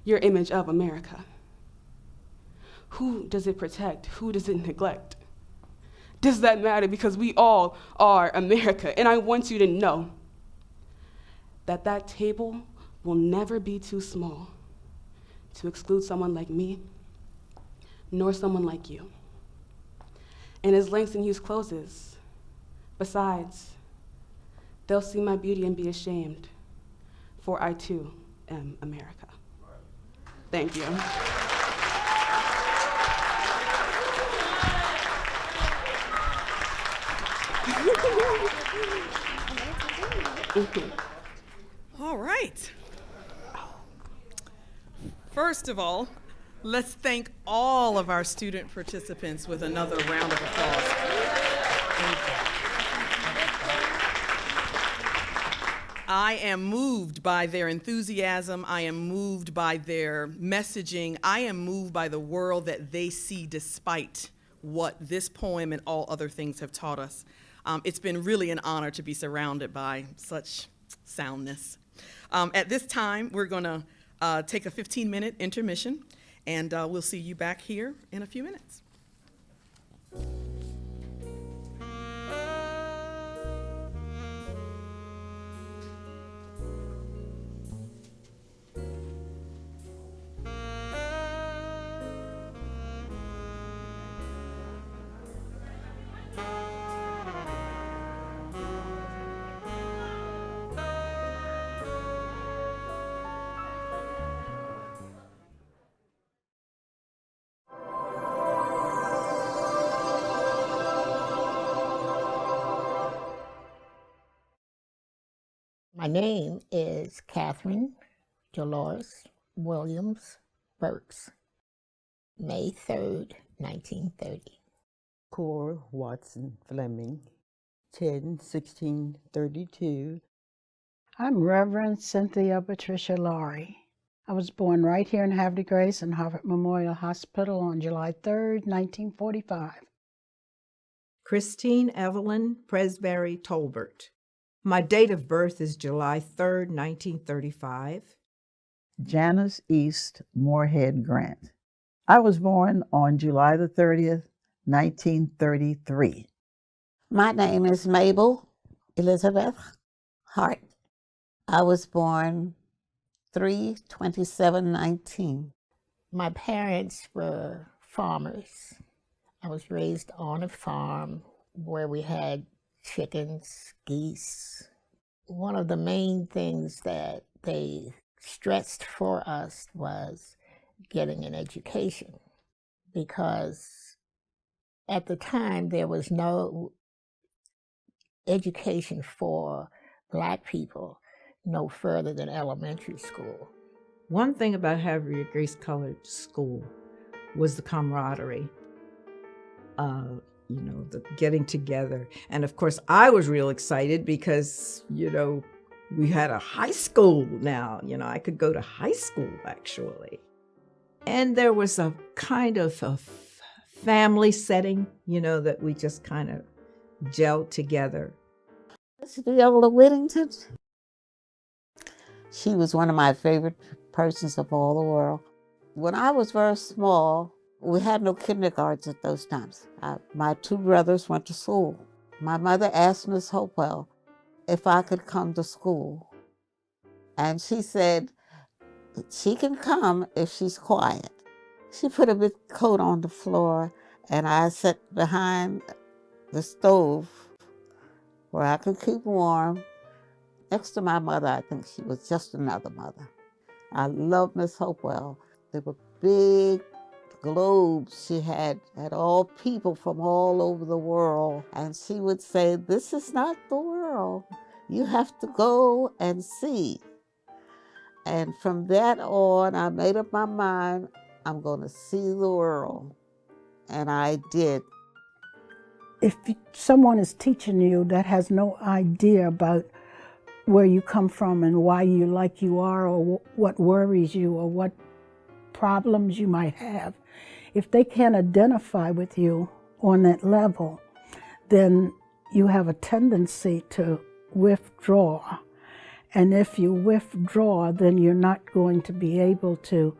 your image of America. Who does it protect? Who does it neglect? Does that matter? Because we all are America. And I want you to know that that table will never be too small to exclude someone like me, nor someone like you. And as Langston Hughes closes, besides, they'll see my beauty and be ashamed, for I too am America. Thank you. All right. First of all, let's thank all of our student participants with another round of applause. I am moved by their enthusiasm. I am moved by their messaging. I am moved by the world that they see despite what this poem and all other things have taught us. It's been really an honor to be surrounded by such soundness. At this time, we're going to take a 15-minute intermission, and we'll see you back here in a few minutes. My name is Catherine Dolores Williams Burks, May 3rd, 1930. Cora Watson Fleming, 10/16/32. I'm Reverend Cynthia Patricia Laurie. I was born right here in Havre de Grace in Harvard Memorial Hospital on July 3rd, 1945. Christine Evelyn Presbury Tolbert. My date of birth is July 3rd, 1935. Janice East Moorhead Grant. I was born on July the 30th, 1933. My name is Mabel Elizabeth Hart. I was born 3/27/19. My parents were farmers. I was raised on a farm where we had chickens, geese. One of the main things that they stressed for us was getting an education, because at the time there was no education for Black people no further than elementary school. One thing about Havre Grace Colored School was the camaraderie. The getting together. And of course, I was real excited because, we had a high school now. I could go to high school, actually. And there was a kind of a family setting, that we just kind of gelled together. This is Viola Whittington. She was one of my favorite persons of all the world. When I was very small, we had no kindergartens at those times. My two brothers went to school. My mother asked Miss Hopewell if I could come to school. And she said, she can come if she's quiet. She put a big coat on the floor, and I sat behind the stove where I could keep warm. Next to my mother, I think she was just another mother. I loved Miss Hopewell. They were big globes she had all people from all over the world. And she would say, this is not the world. You have to go and see. And from that on, I made up my mind, I'm going to see the world. And I did. If someone is teaching you that has no idea about where you come from and why you like you are, or what worries you, or what problems you might have, if they can't identify with you on that level, then you have a tendency to withdraw. And if you withdraw, then you're not going to be able to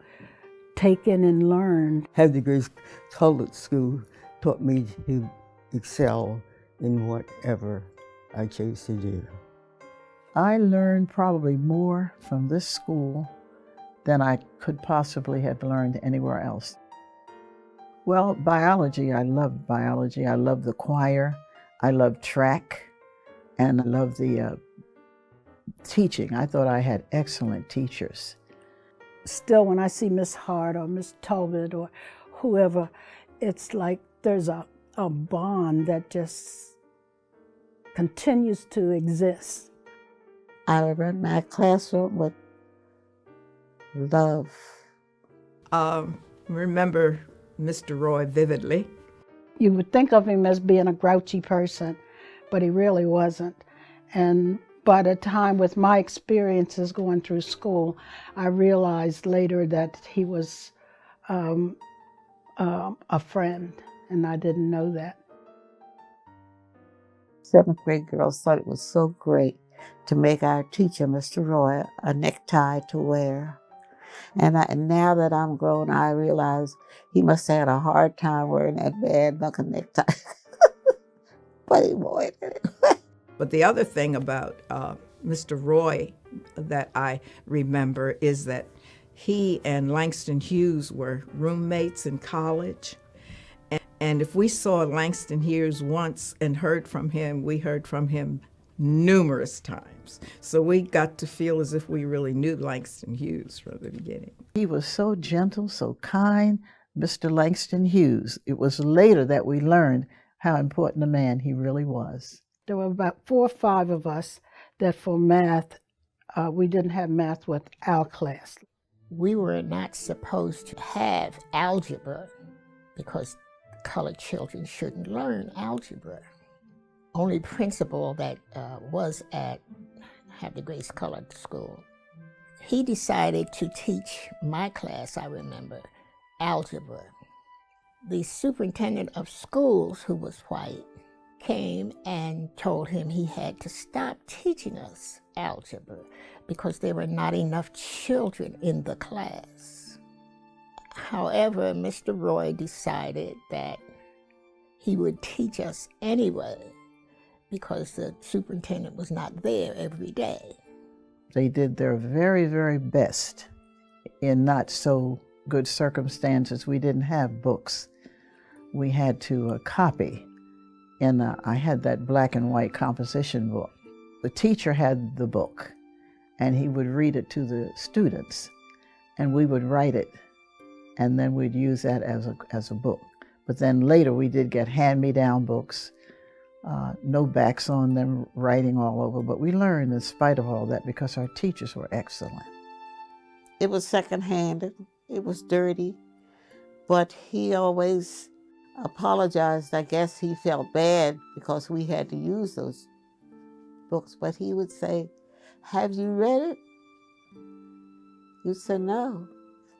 take in and learn. Havre de Grace Colored School taught me to excel in whatever I chose to do. I learned probably more from this school than I could possibly have learned anywhere else. Well, biology, I loved biology. I loved the choir. I loved track. And I loved the teaching. I thought I had excellent teachers. Still, when I see Miss Hart or Miss Tobit or whoever, it's like there's a bond that just continues to exist. I run my classroom with love. Remember Mr. Roy vividly. You would think of him as being a grouchy person, but he really wasn't. And by the time, with my experiences going through school, I realized later that he was a friend, and I didn't know that. 7th grade girls thought it was so great to make our teacher, Mr. Roy, a necktie to wear. And now that I'm grown, I realize he must have had a hard time wearing that bad looking necktie. But he wore it. But the other thing about Mr. Roy that I remember is that he and Langston Hughes were roommates in college. And if we saw Langston Hughes once and heard from him, we heard from him numerous times. So we got to feel as if we really knew Langston Hughes from the beginning. He was so gentle, so kind, Mr. Langston Hughes. It was later that we learned how important a man he really was. There were about 4 or 5 of us that for math we didn't have math with our class. We were not supposed to have algebra because colored children shouldn't learn algebra. Only principal that was at Havre Grace Colored School, he decided to teach my class, I remember, algebra. The superintendent of schools, who was white, came and told him he had to stop teaching us algebra because there were not enough children in the class. However, Mr. Roy decided that he would teach us anyway because the superintendent was not there every day. They did their very, very best in not so good circumstances. We didn't have books. We had to copy. And I had that black and white composition book. The teacher had the book, and he would read it to the students, and we would write it, and then we'd use that as a book. But then later we did get hand-me-down books, no backs on them, writing all over, but we learned in spite of all that because our teachers were excellent. It was second-handed, it was dirty, but he always apologized. I guess he felt bad because we had to use those books, but he would say, "Have you read it?" You said, "No."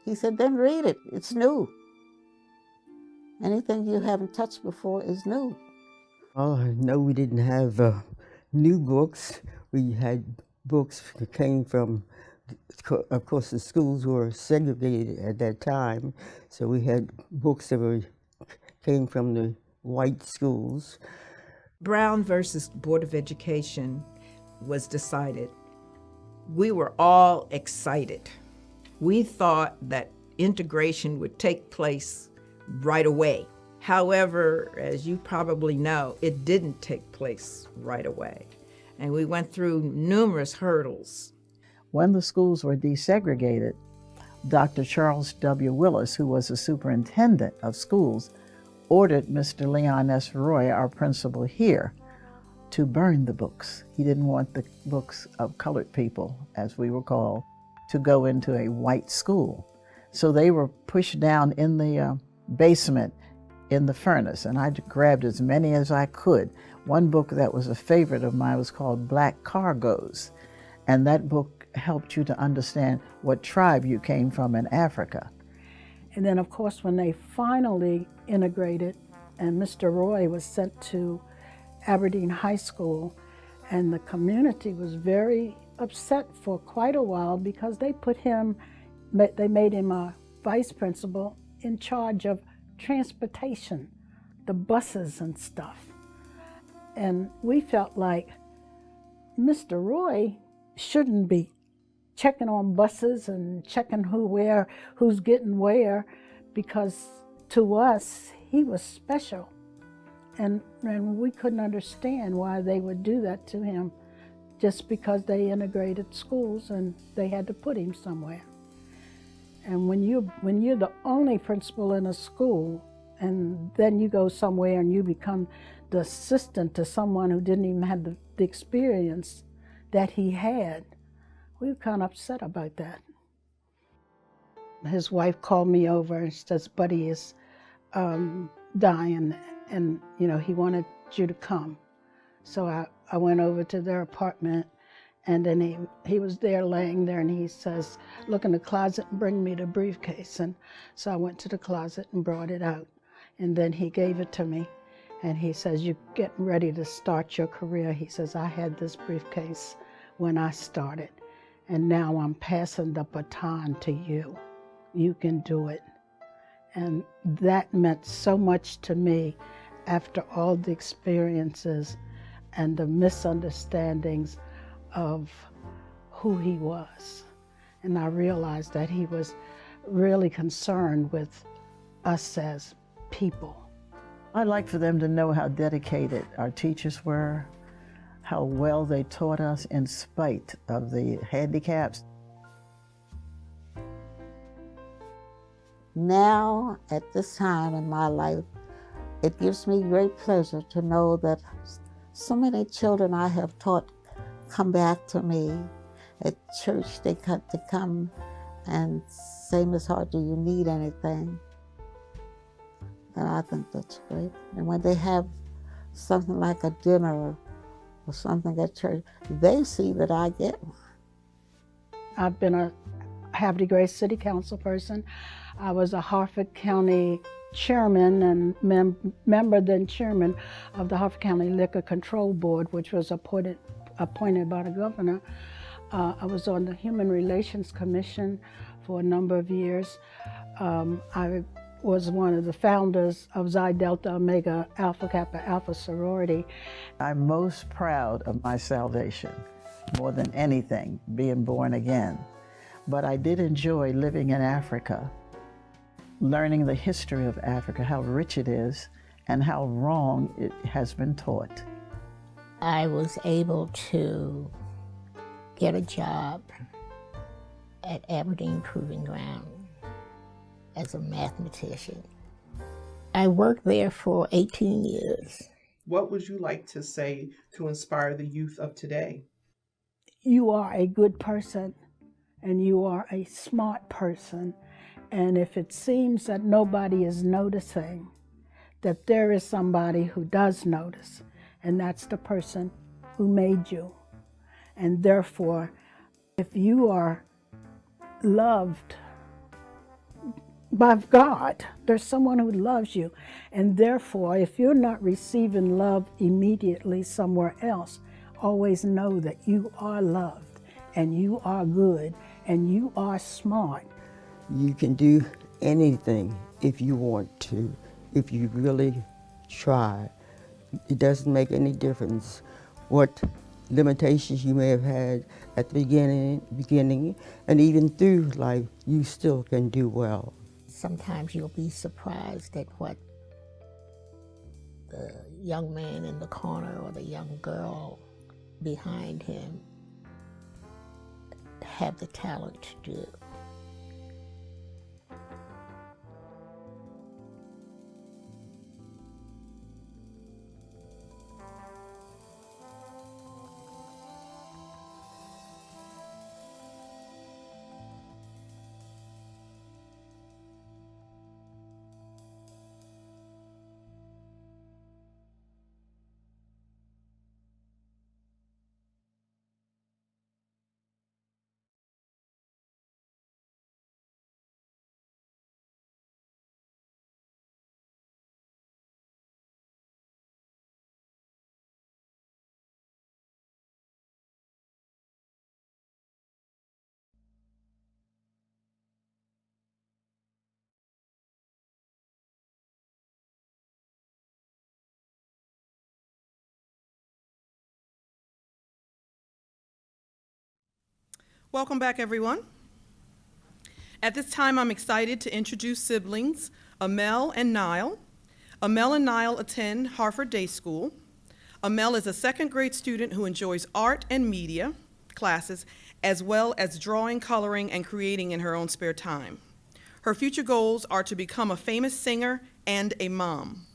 He said, "Then read it, it's new. Anything you haven't touched before is new." Oh, no, we didn't have new books. We had books that came from, of course, the schools were segregated at that time, so we had books that came from the white schools. Brown versus Board of Education was decided. We were all excited. We thought that integration would take place right away. However, as you probably know, it didn't take place right away. And we went through numerous hurdles. When the schools were desegregated, Dr. Charles W. Willis, who was the superintendent of schools, ordered Mr. Leon S. Roy, our principal here, to burn the books. He didn't want the books of colored people, as we were called, to go into a white school. So they were pushed down in the basement in the furnace, and I grabbed as many as I could. One book that was a favorite of mine was called Black Cargoes, and that book helped you to understand what tribe you came from in Africa. And then, of course, when they finally integrated and Mr. Roy was sent to Aberdeen High School, and the community was very upset for quite a while because they made him a vice principal in charge of transportation, the buses and stuff. And we felt like Mr. Roy shouldn't be checking on buses and checking who's getting where, because to us, he was special. And we couldn't understand why they would do that to him just because they integrated schools and they had to put him somewhere. And when you're the only principal in a school, and then you go somewhere and you become the assistant to someone who didn't even have the experience that he had, we were kind of upset about that. His wife called me over and says, "Buddy is dying, and he wanted you to come." So I went over to their apartment, and then he was there laying there, and he says, "Look in the closet and bring me the briefcase." And so I went to the closet and brought it out, and then he gave it to me, and he says, "You're getting ready to start your career." He says, "I had this briefcase when I started, and now I'm passing the baton to you. You can do it." And that meant so much to me after all the experiences and the misunderstandings of who he was. And I realized that he was really concerned with us as people. I'd like for them to know how dedicated our teachers were, how well they taught us in spite of the handicaps. Now, at this time in my life, it gives me great pleasure to know that so many children I have taught come back to me At church, they come and say, Miss Hart, do you need anything? And I think that's great. And when they have something like a dinner or something at church, they see that I get one. I've been a Havre Grace City Council person. I was a Harford County chairman and member then chairman of the Harford County Liquor Control Board, which was appointed by the governor. I was on the Human Relations Commission for a number of years. I was one of the founders of Xi Delta Omega Alpha Kappa Alpha Sorority. I'm most proud of my salvation, more than anything, being born again. But I did enjoy living in Africa, learning the history of Africa, how rich it is, and how wrong it has been taught. I was able to get a job at Aberdeen Proving Ground as a mathematician. I worked there for 18 years. What would you like to say to inspire the youth of today? You are a good person and you are a smart person. And if it seems that nobody is noticing, that there is somebody who does notice, and that's the person who made you. And therefore, if you are loved by God, there's someone who loves you. And therefore, if you're not receiving love immediately somewhere else, always know that you are loved and you are good and you are smart. You can do anything if you want to, if you really try. It doesn't make any difference what limitations you may have had at the beginning, and even through life, you still can do well. Sometimes you'll be surprised at what the young man in the corner or the young girl behind him have the talent to do. Welcome back, everyone. At this time, I'm excited to introduce siblings, Amel and Niall. Amel and Niall attend Harford Day School. Amel is a second grade student who enjoys art and media classes, as well as drawing, coloring, and creating in her own spare time. Her future goals are to become a famous singer and a mom.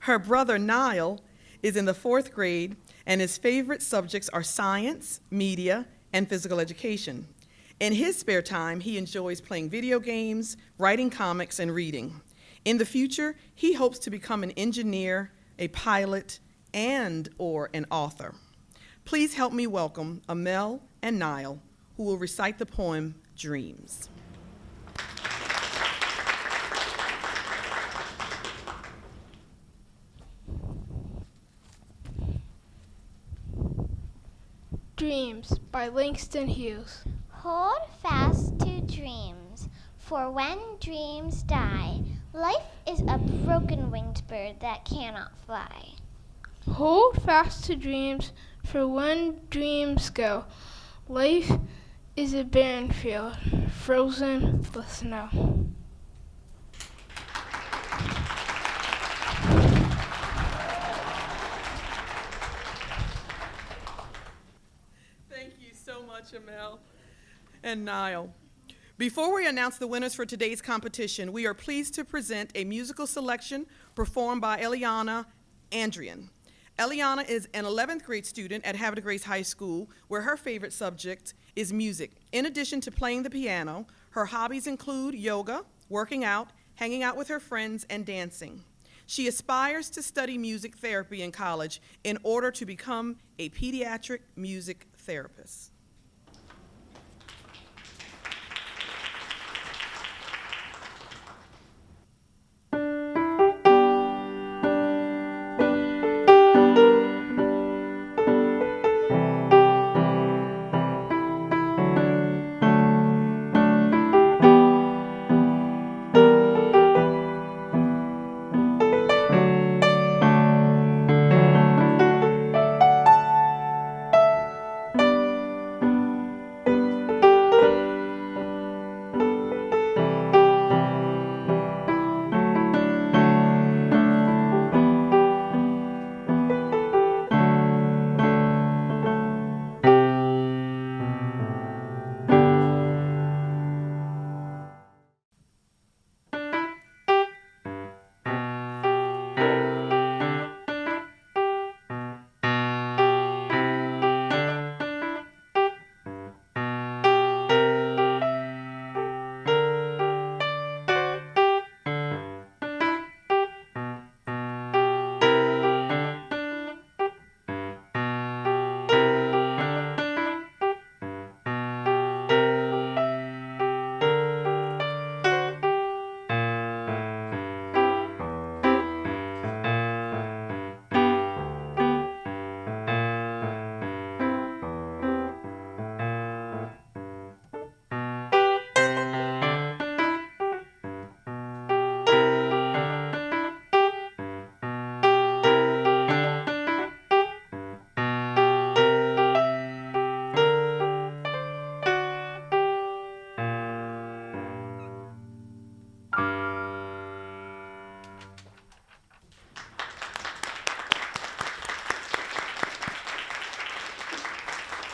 Her brother, Niall, is in the 4th grade, and his favorite subjects are science, media, and physical education. In his spare time, he enjoys playing video games, writing comics, and reading. In the future, he hopes to become an engineer, a pilot, and/or an author. Please help me welcome Amel and Niall, who will recite the poem, Dreams. Dreams by Langston Hughes. Hold fast to dreams, for when dreams die, life is a broken-winged bird that cannot fly. Hold fast to dreams, for when dreams go, life is a barren field, frozen with snow. Thank you so much, Amel and Niall. Before we announce the winners for today's competition, we are pleased to present a musical selection performed by Eliana Andrian. Eliana is an 11th grade student at Havre High School, where her favorite subject is music. In addition to playing the piano, her hobbies include yoga, working out, hanging out with her friends, and dancing. She aspires to study music therapy in college in order to become a pediatric music therapist.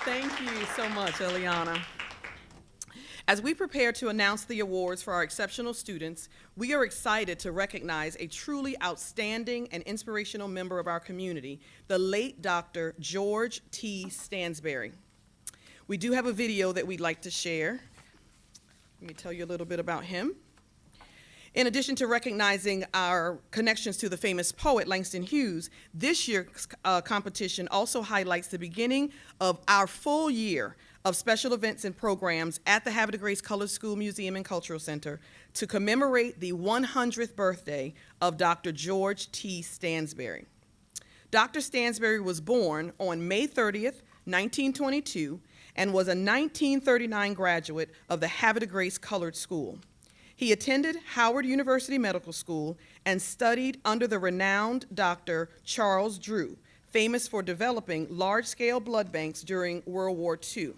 Thank you so much, Eliana. As we prepare to announce the awards for our exceptional students, we are excited to recognize a truly outstanding and inspirational member of our community, the late Dr. George T. Stansberry. We do have a video that we'd like to share. Let me tell you a little bit about him. In addition to recognizing our connections to the famous poet Langston Hughes, this year's competition also highlights the beginning of our full year of special events and programs at the Havre de Grace Colored School Museum and Cultural Center to commemorate the 100th birthday of Dr. George T. Stansberry. Dr. Stansberry was born on May 30th, 1922, and was a 1939 graduate of the Havre de Grace Colored School. He attended Howard University Medical School and studied under the renowned Dr. Charles Drew, famous for developing large-scale blood banks during World War II.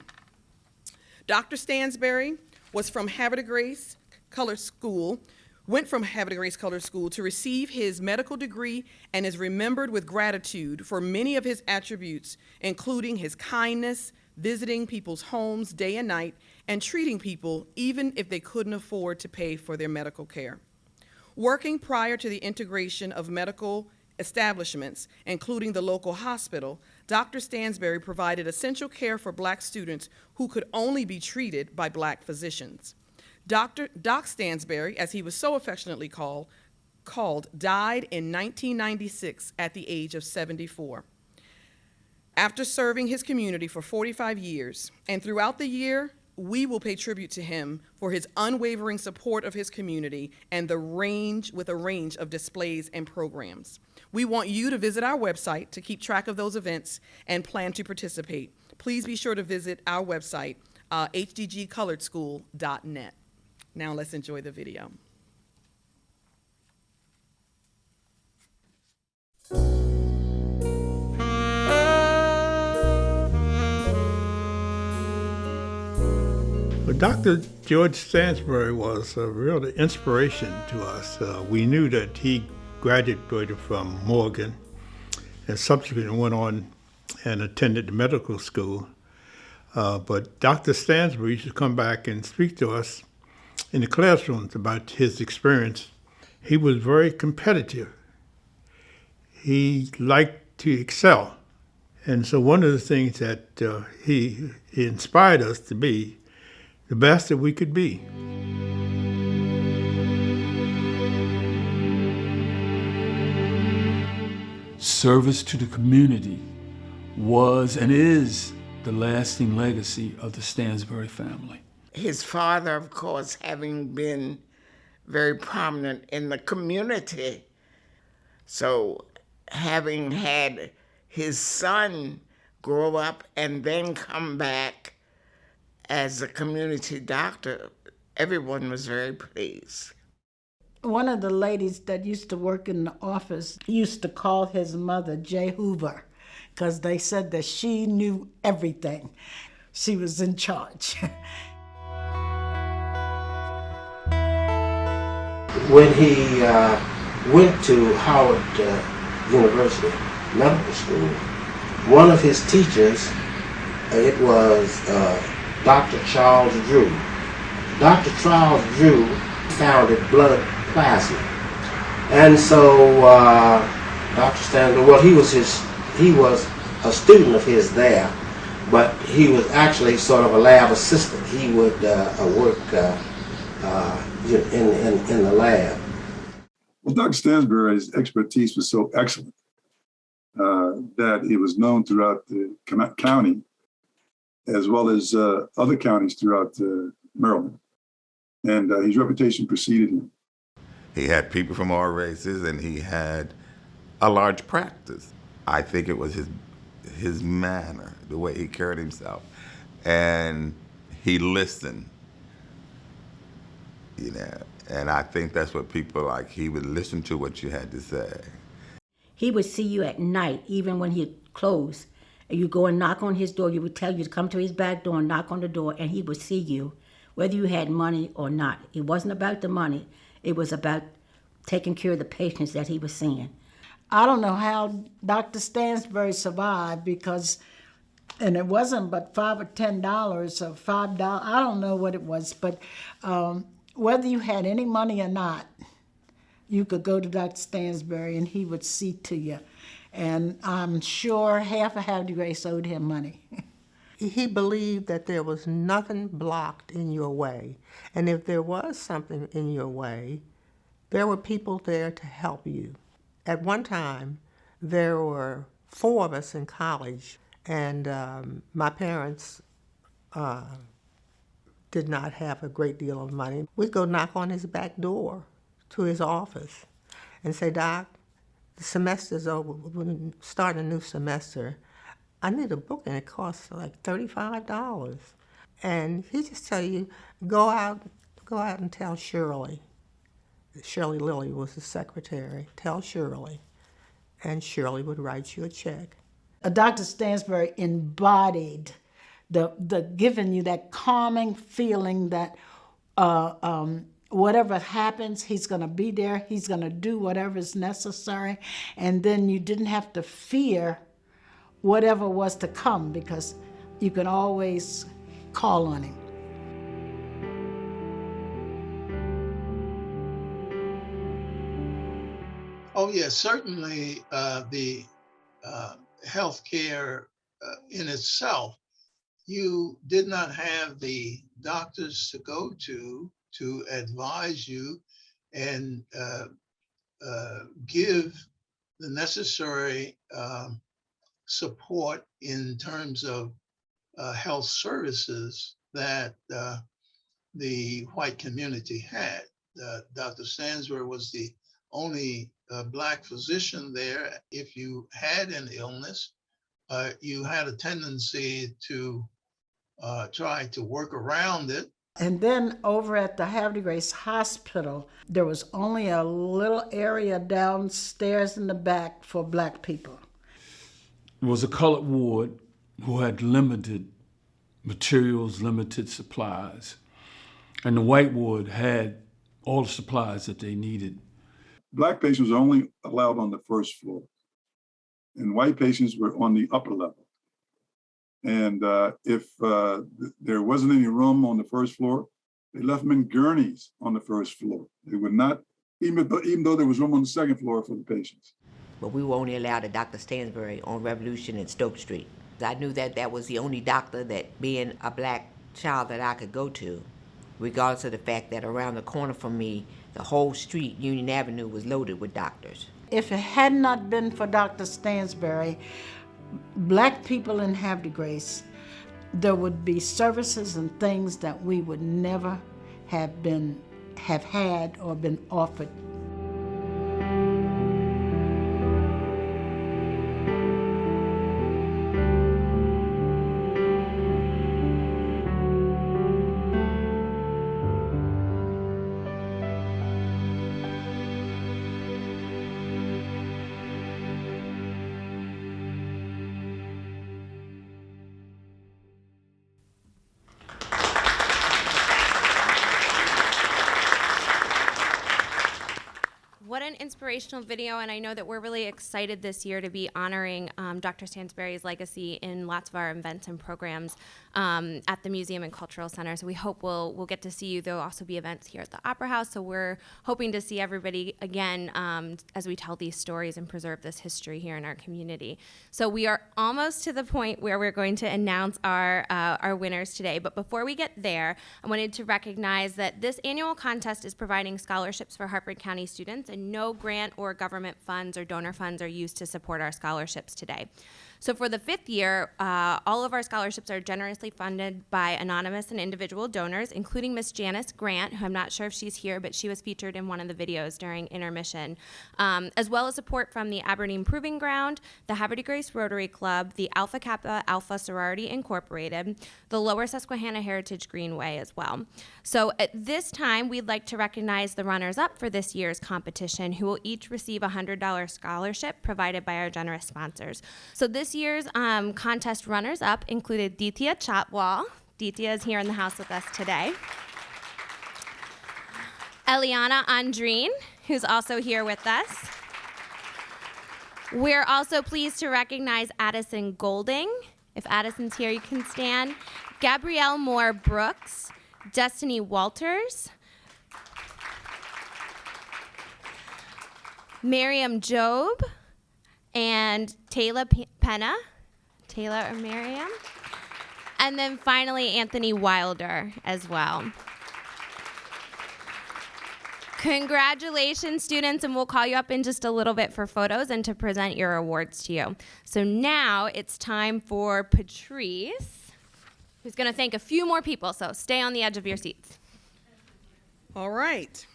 Dr. Stansberry was from Havre de Grace Colored School, went from Havre de Grace Colored School to receive his medical degree and is remembered with gratitude for many of his attributes, including his kindness, visiting people's homes day and night, and treating people even if they couldn't afford to pay for their medical care. Working prior to the integration of medical establishments, including the local hospital, Dr. Stansberry provided essential care for Black students who could only be treated by Black physicians. Doc Stansberry, as he was so affectionately called, died in 1996 at the age of 74. After serving his community for 45 years, and throughout the year, we will pay tribute to him for his unwavering support of his community and a range of displays and programs. We want you to visit our website to keep track of those events and plan to participate. Please be sure to visit our website, hdgcoloredschool.net. Now let's enjoy the video. Well, Dr. George Stansberry was a real inspiration to us. We knew that he graduated from Morgan and subsequently went on and attended the medical school. But Dr. Stansberry used to come back and speak to us in the classrooms about his experience. He was very competitive. He liked to excel. And so one of the things that he inspired us to be the best that we could be. Service to the community was and is the lasting legacy of the Stansbury family. His father, of course, having been very prominent in the community. So having had his son grow up and then come back as a community doctor, everyone was very pleased. One of the ladies that used to work in the office used to call his mother J. Hoover, because they said that she knew everything. She was in charge. When he went to Howard University Medical School, one of his teachers, it was Dr. Charles Drew. Dr. Charles Drew founded blood plasma. And so Dr. Stansbury, well, he was a student of his there, but he was actually sort of a lab assistant. He would work in the lab. Well, Dr. Stansbury's expertise was so excellent that it was known throughout the county, as well as other counties throughout Maryland. And his reputation preceded him. He had people from all races, and he had a large practice. I think it was his manner, the way he carried himself, and he listened. You know, and I think that's what people like. He would listen to what you had to say. He would see you at night, even when he closed, and you go and knock on his door. You would tell you to come to his back door and knock on the door, and he would see you, whether you had money or not. It wasn't about the money. It was about taking care of the patients that he was seeing. I don't know how Dr. Stansbury survived because, and it wasn't but $5 or $10 or $5, I don't know what it was, but whether you had any money or not, you could go to Dr. Stansbury and he would see to you. And I'm sure half of Havre Grace owed him money. He believed that there was nothing blocked in your way. And if there was something in your way, there were people there to help you. At one time, there were 4 of us in college, and my parents did not have a great deal of money. We'd go knock on his back door to his office and say, "Doc, the semester's over. We're starting a new semester. I need a book, and it costs like $35. And he just tell you, go out and tell Shirley. Shirley Lilly was the secretary. Tell Shirley. And Shirley would write you a check. Dr. Stansbury embodied the giving you that calming feeling that whatever happens, he's going to be there. He's going to do whatever is necessary. And then you didn't have to fear whatever was to come because you could always call on him. Oh, yes, certainly the healthcare in itself, you did not have the doctors to go to advise you and give the necessary support in terms of health services that the white community had. Dr. Stansbury was the only Black physician there. If you had an illness, you had a tendency to try to work around it. And then over at the Havre Grace Hospital, there was only a little area downstairs in the back for Black people. It was a colored ward who had limited materials, limited supplies. And the white ward had all the supplies that they needed. Black patients were only allowed on the first floor, and white patients were on the upper level. And if there wasn't any room on the first floor, they left them in gurneys on the first floor. They would not, even though there was room on the second floor for the patients. but we were only allowed a Dr. Stansbury on Revolution and Stoke Street. I knew that that was the only doctor that, being a black child, that I could go to, regardless of the fact that around the corner from me, the whole street, Union Avenue, was loaded with doctors. If it had not been for Dr. Stansbury, black people in Havre de Grace, there would be services and things that we would never have had or been offered. What an inspirational video, and I know that we're really excited this year to be honoring Dr. Stansbury's legacy in lots of our events and programs at the Museum and Cultural Center. So we hope we'll get to see you. There'll also be events here at the Opera House, so we're hoping to see everybody again as we tell these stories and preserve this history here in our community. So we are almost to the point where we're going to announce our winners today. But before we get there, I wanted to recognize that this annual contest is providing scholarships for Hartford County students, and no grant or government funds or donor funds are used to support our scholarships today. So for the 5th year, all of our scholarships are generously funded by anonymous and individual donors, including Miss Janice Grant, who I'm not sure if she's here, but she was featured in one of the videos during intermission, as well as support from the Aberdeen Proving Ground, the Havre de Grace Rotary Club, the Alpha Kappa Alpha Sorority Incorporated, the Lower Susquehana Heritage Greenway as well. So at this time, we'd like to recognize the runners-up for this year's competition, who will each receive a $100 scholarship provided by our generous sponsors. So this year's contest runners-up included Ditya Chatwal. Ditya is here in the house with us today. Eliana Andreen, who's also here with us. We're also pleased to recognize Addison Golding. If Addison's here, you can stand. Gabrielle Moore Brooks, Destiny Walters, Miriam Job, and Taylor Penna. Taylor or Miriam. And then finally, Anthony Wilder as well. Congratulations, students, and we'll call you up in just a little bit for photos and to present your awards to you. So now it's time for Patrice, who's going to thank a few more people, so stay on the edge of your seats. All right.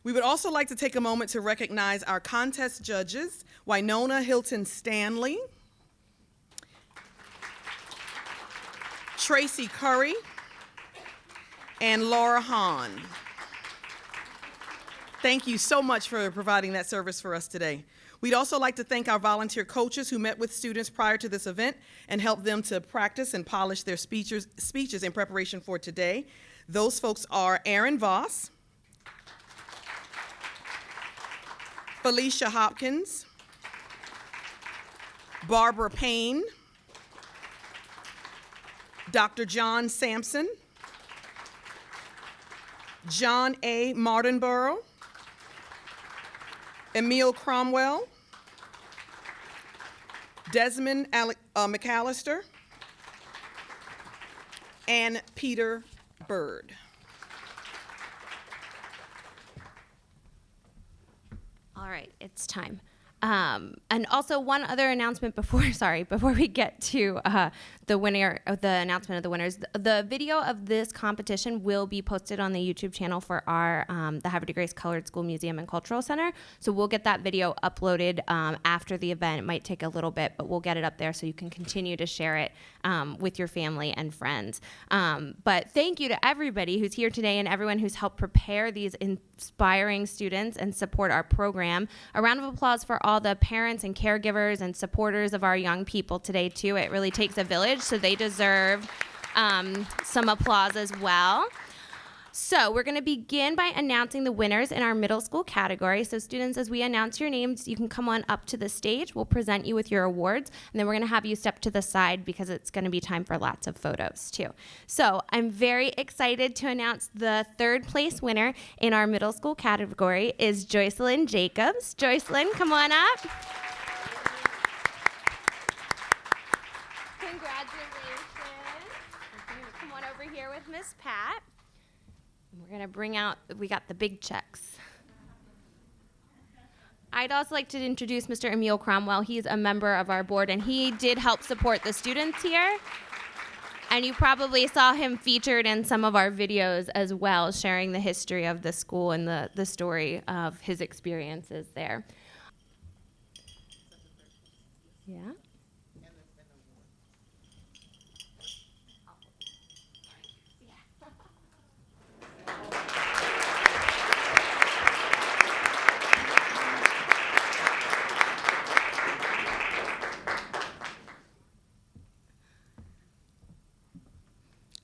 We would also like to take a moment to recognize our contest judges, Winona Hilton Stanley, Tracy Curry, and Laura Hahn. Thank you so much for providing that service for us today. We'd also like to thank our volunteer coaches who met with students prior to this event and helped them to practice and polish their speeches in preparation for today. Those folks are Aaron Voss, Felicia Hopkins, Barbara Payne, Dr. John Sampson, John A. Martinborough, Emil Cromwell, Desmond McAllister, and Peter Bird. All right, it's time. And also one other announcement before we get to the announcement of the winners. The video of this competition will be posted on the YouTube channel for our the Havre de Grace Colored School Museum and Cultural Center. So we'll get that video uploaded after the event. It might take a little bit, but we'll get it up there so you can continue to share it with your family and friends. But thank you to everybody who's here today and everyone who's helped prepare these inspiring students and support our program. A round of applause for all the parents and caregivers and supporters of our young people today too. It really takes a village, so they deserve some applause as well. So we're going to begin by announcing the winners in our middle school category. So students, as we announce your names, you can come on up to the stage. We'll present you with your awards, and then we're going to have you step to the side because it's going to be time for lots of photos too. So I'm very excited to announce the third place winner in our middle school category is Joycelyn Jacobs. Joycelyn, come on up. Miss Pat. We're going to bring out, we got the big checks. I'd also like to introduce Mr. Emil Cromwell. He's a member of our board, and he did help support the students here. And you probably saw him featured in some of our videos as well, sharing the history of the school and the story of his experiences there. Yeah.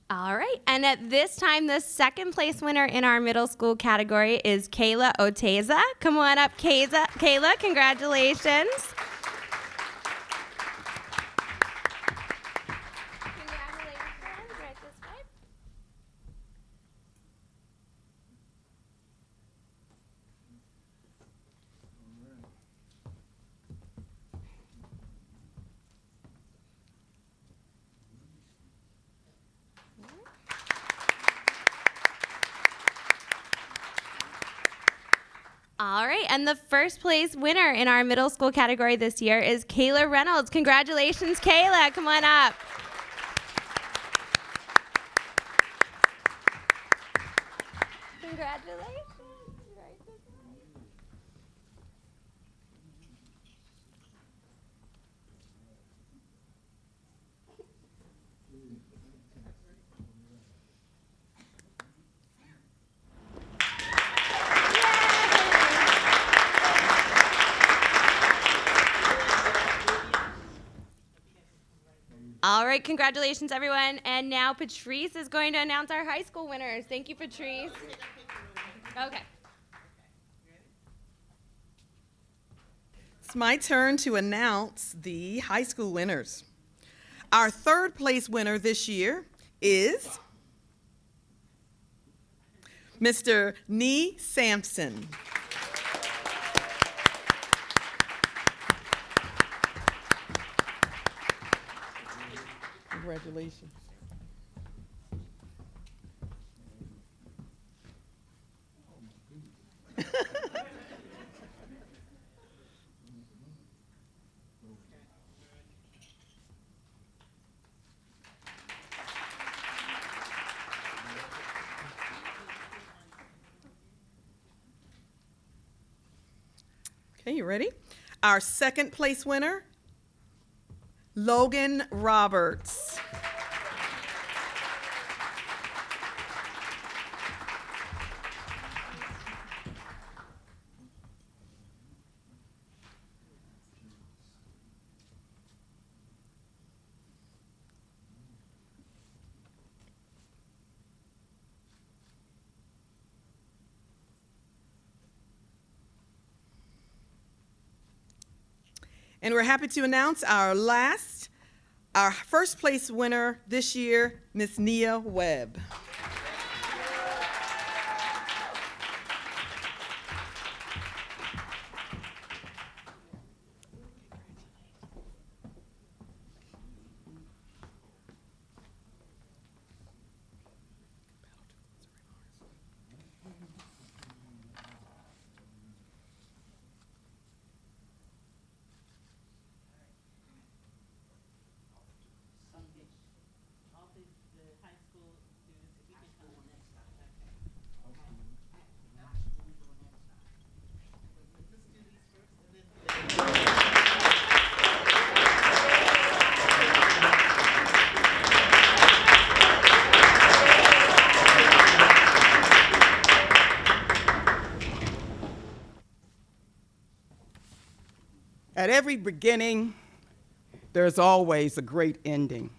All right, and at this time, the second place winner in our middle school category is Kayla Oteza. Come on up, Kayla, congratulations. All right, and the first place winner in our middle school category this year is Kayla Reynolds. Congratulations, Kayla. Come on up. Congratulations. All right, congratulations, everyone. And now Patrice is going to announce our high school winners. Thank you, Patrice. Okay. It's my turn to announce the high school winners. Our third place winner this year is Mr. Nee Sampson. Congratulations. Okay, you ready? Our second place winner, Logan Roberts. And we're happy to announce our first place winner this year, Miss Nia Webb. At every beginning, there's always a great ending.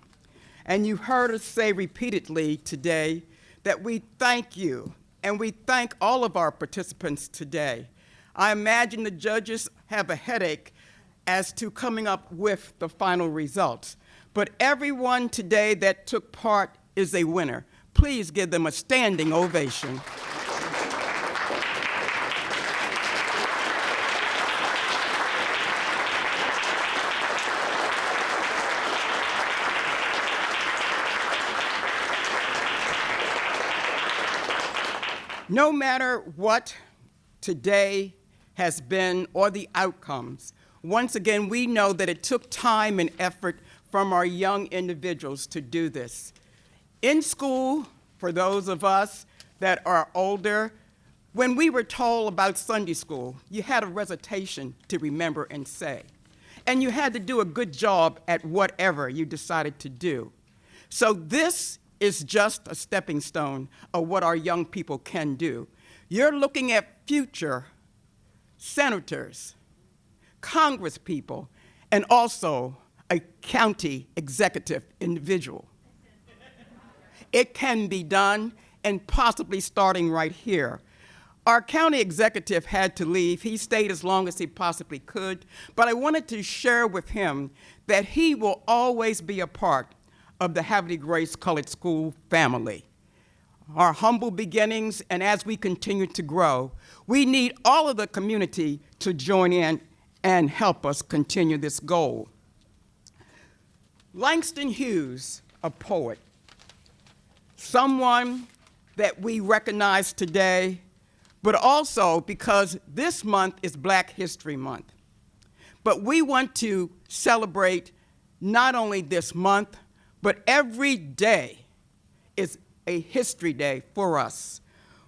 And you heard us say repeatedly today that we thank you, and we thank all of our participants today. I imagine the judges have a headache as to coming up with the final results. But everyone today that took part is a winner. Please give them a standing ovation. No matter what today has been or the outcomes, once again, we know that it took time and effort from our young individuals to do this. In school, for those of us that are older, when we were told about Sunday school, you had a recitation to remember and say. And you had to do a good job at whatever you decided to do. So this is just a stepping stone of what our young people can do. You're looking at future senators, congresspeople, and also a county executive individual. It can be done, and possibly starting right here. Our county executive had to leave. He stayed as long as he possibly could, but I wanted to share with him that he will always be a part of the Havre Grace Colored School family. Our humble beginnings, and as we continue to grow, we need all of the community to join in and help us continue this goal. Langston Hughes, a poet, someone that we recognize today, but also because this month is Black History Month. But we want to celebrate not only this month, but every day is a history day for us.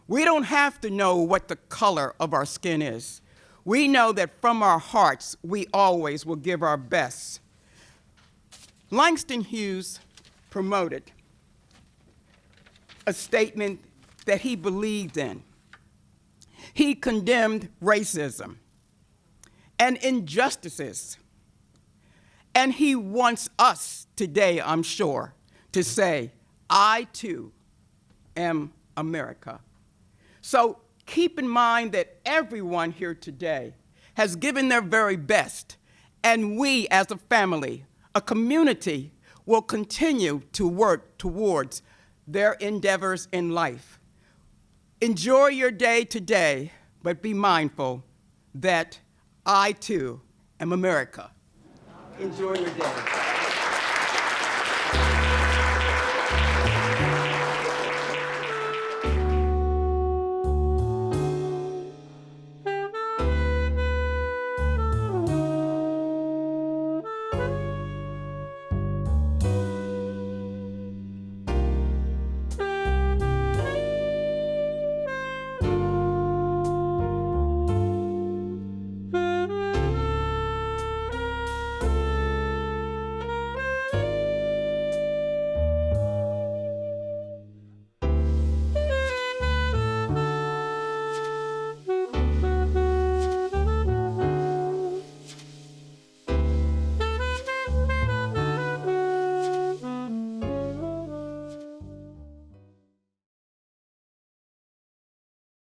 We don't have to know what the color of our skin is. We know that from our hearts, we always will give our best. Langston Hughes promoted a statement that he believed in. He condemned racism and injustices. And he wants us today, I'm sure, to say, I too am America. So keep in mind that everyone here today has given their very best, and we as a family, a community, will continue to work towards their endeavors in life. Enjoy your day today, but be mindful that I too am America. Enjoy your day.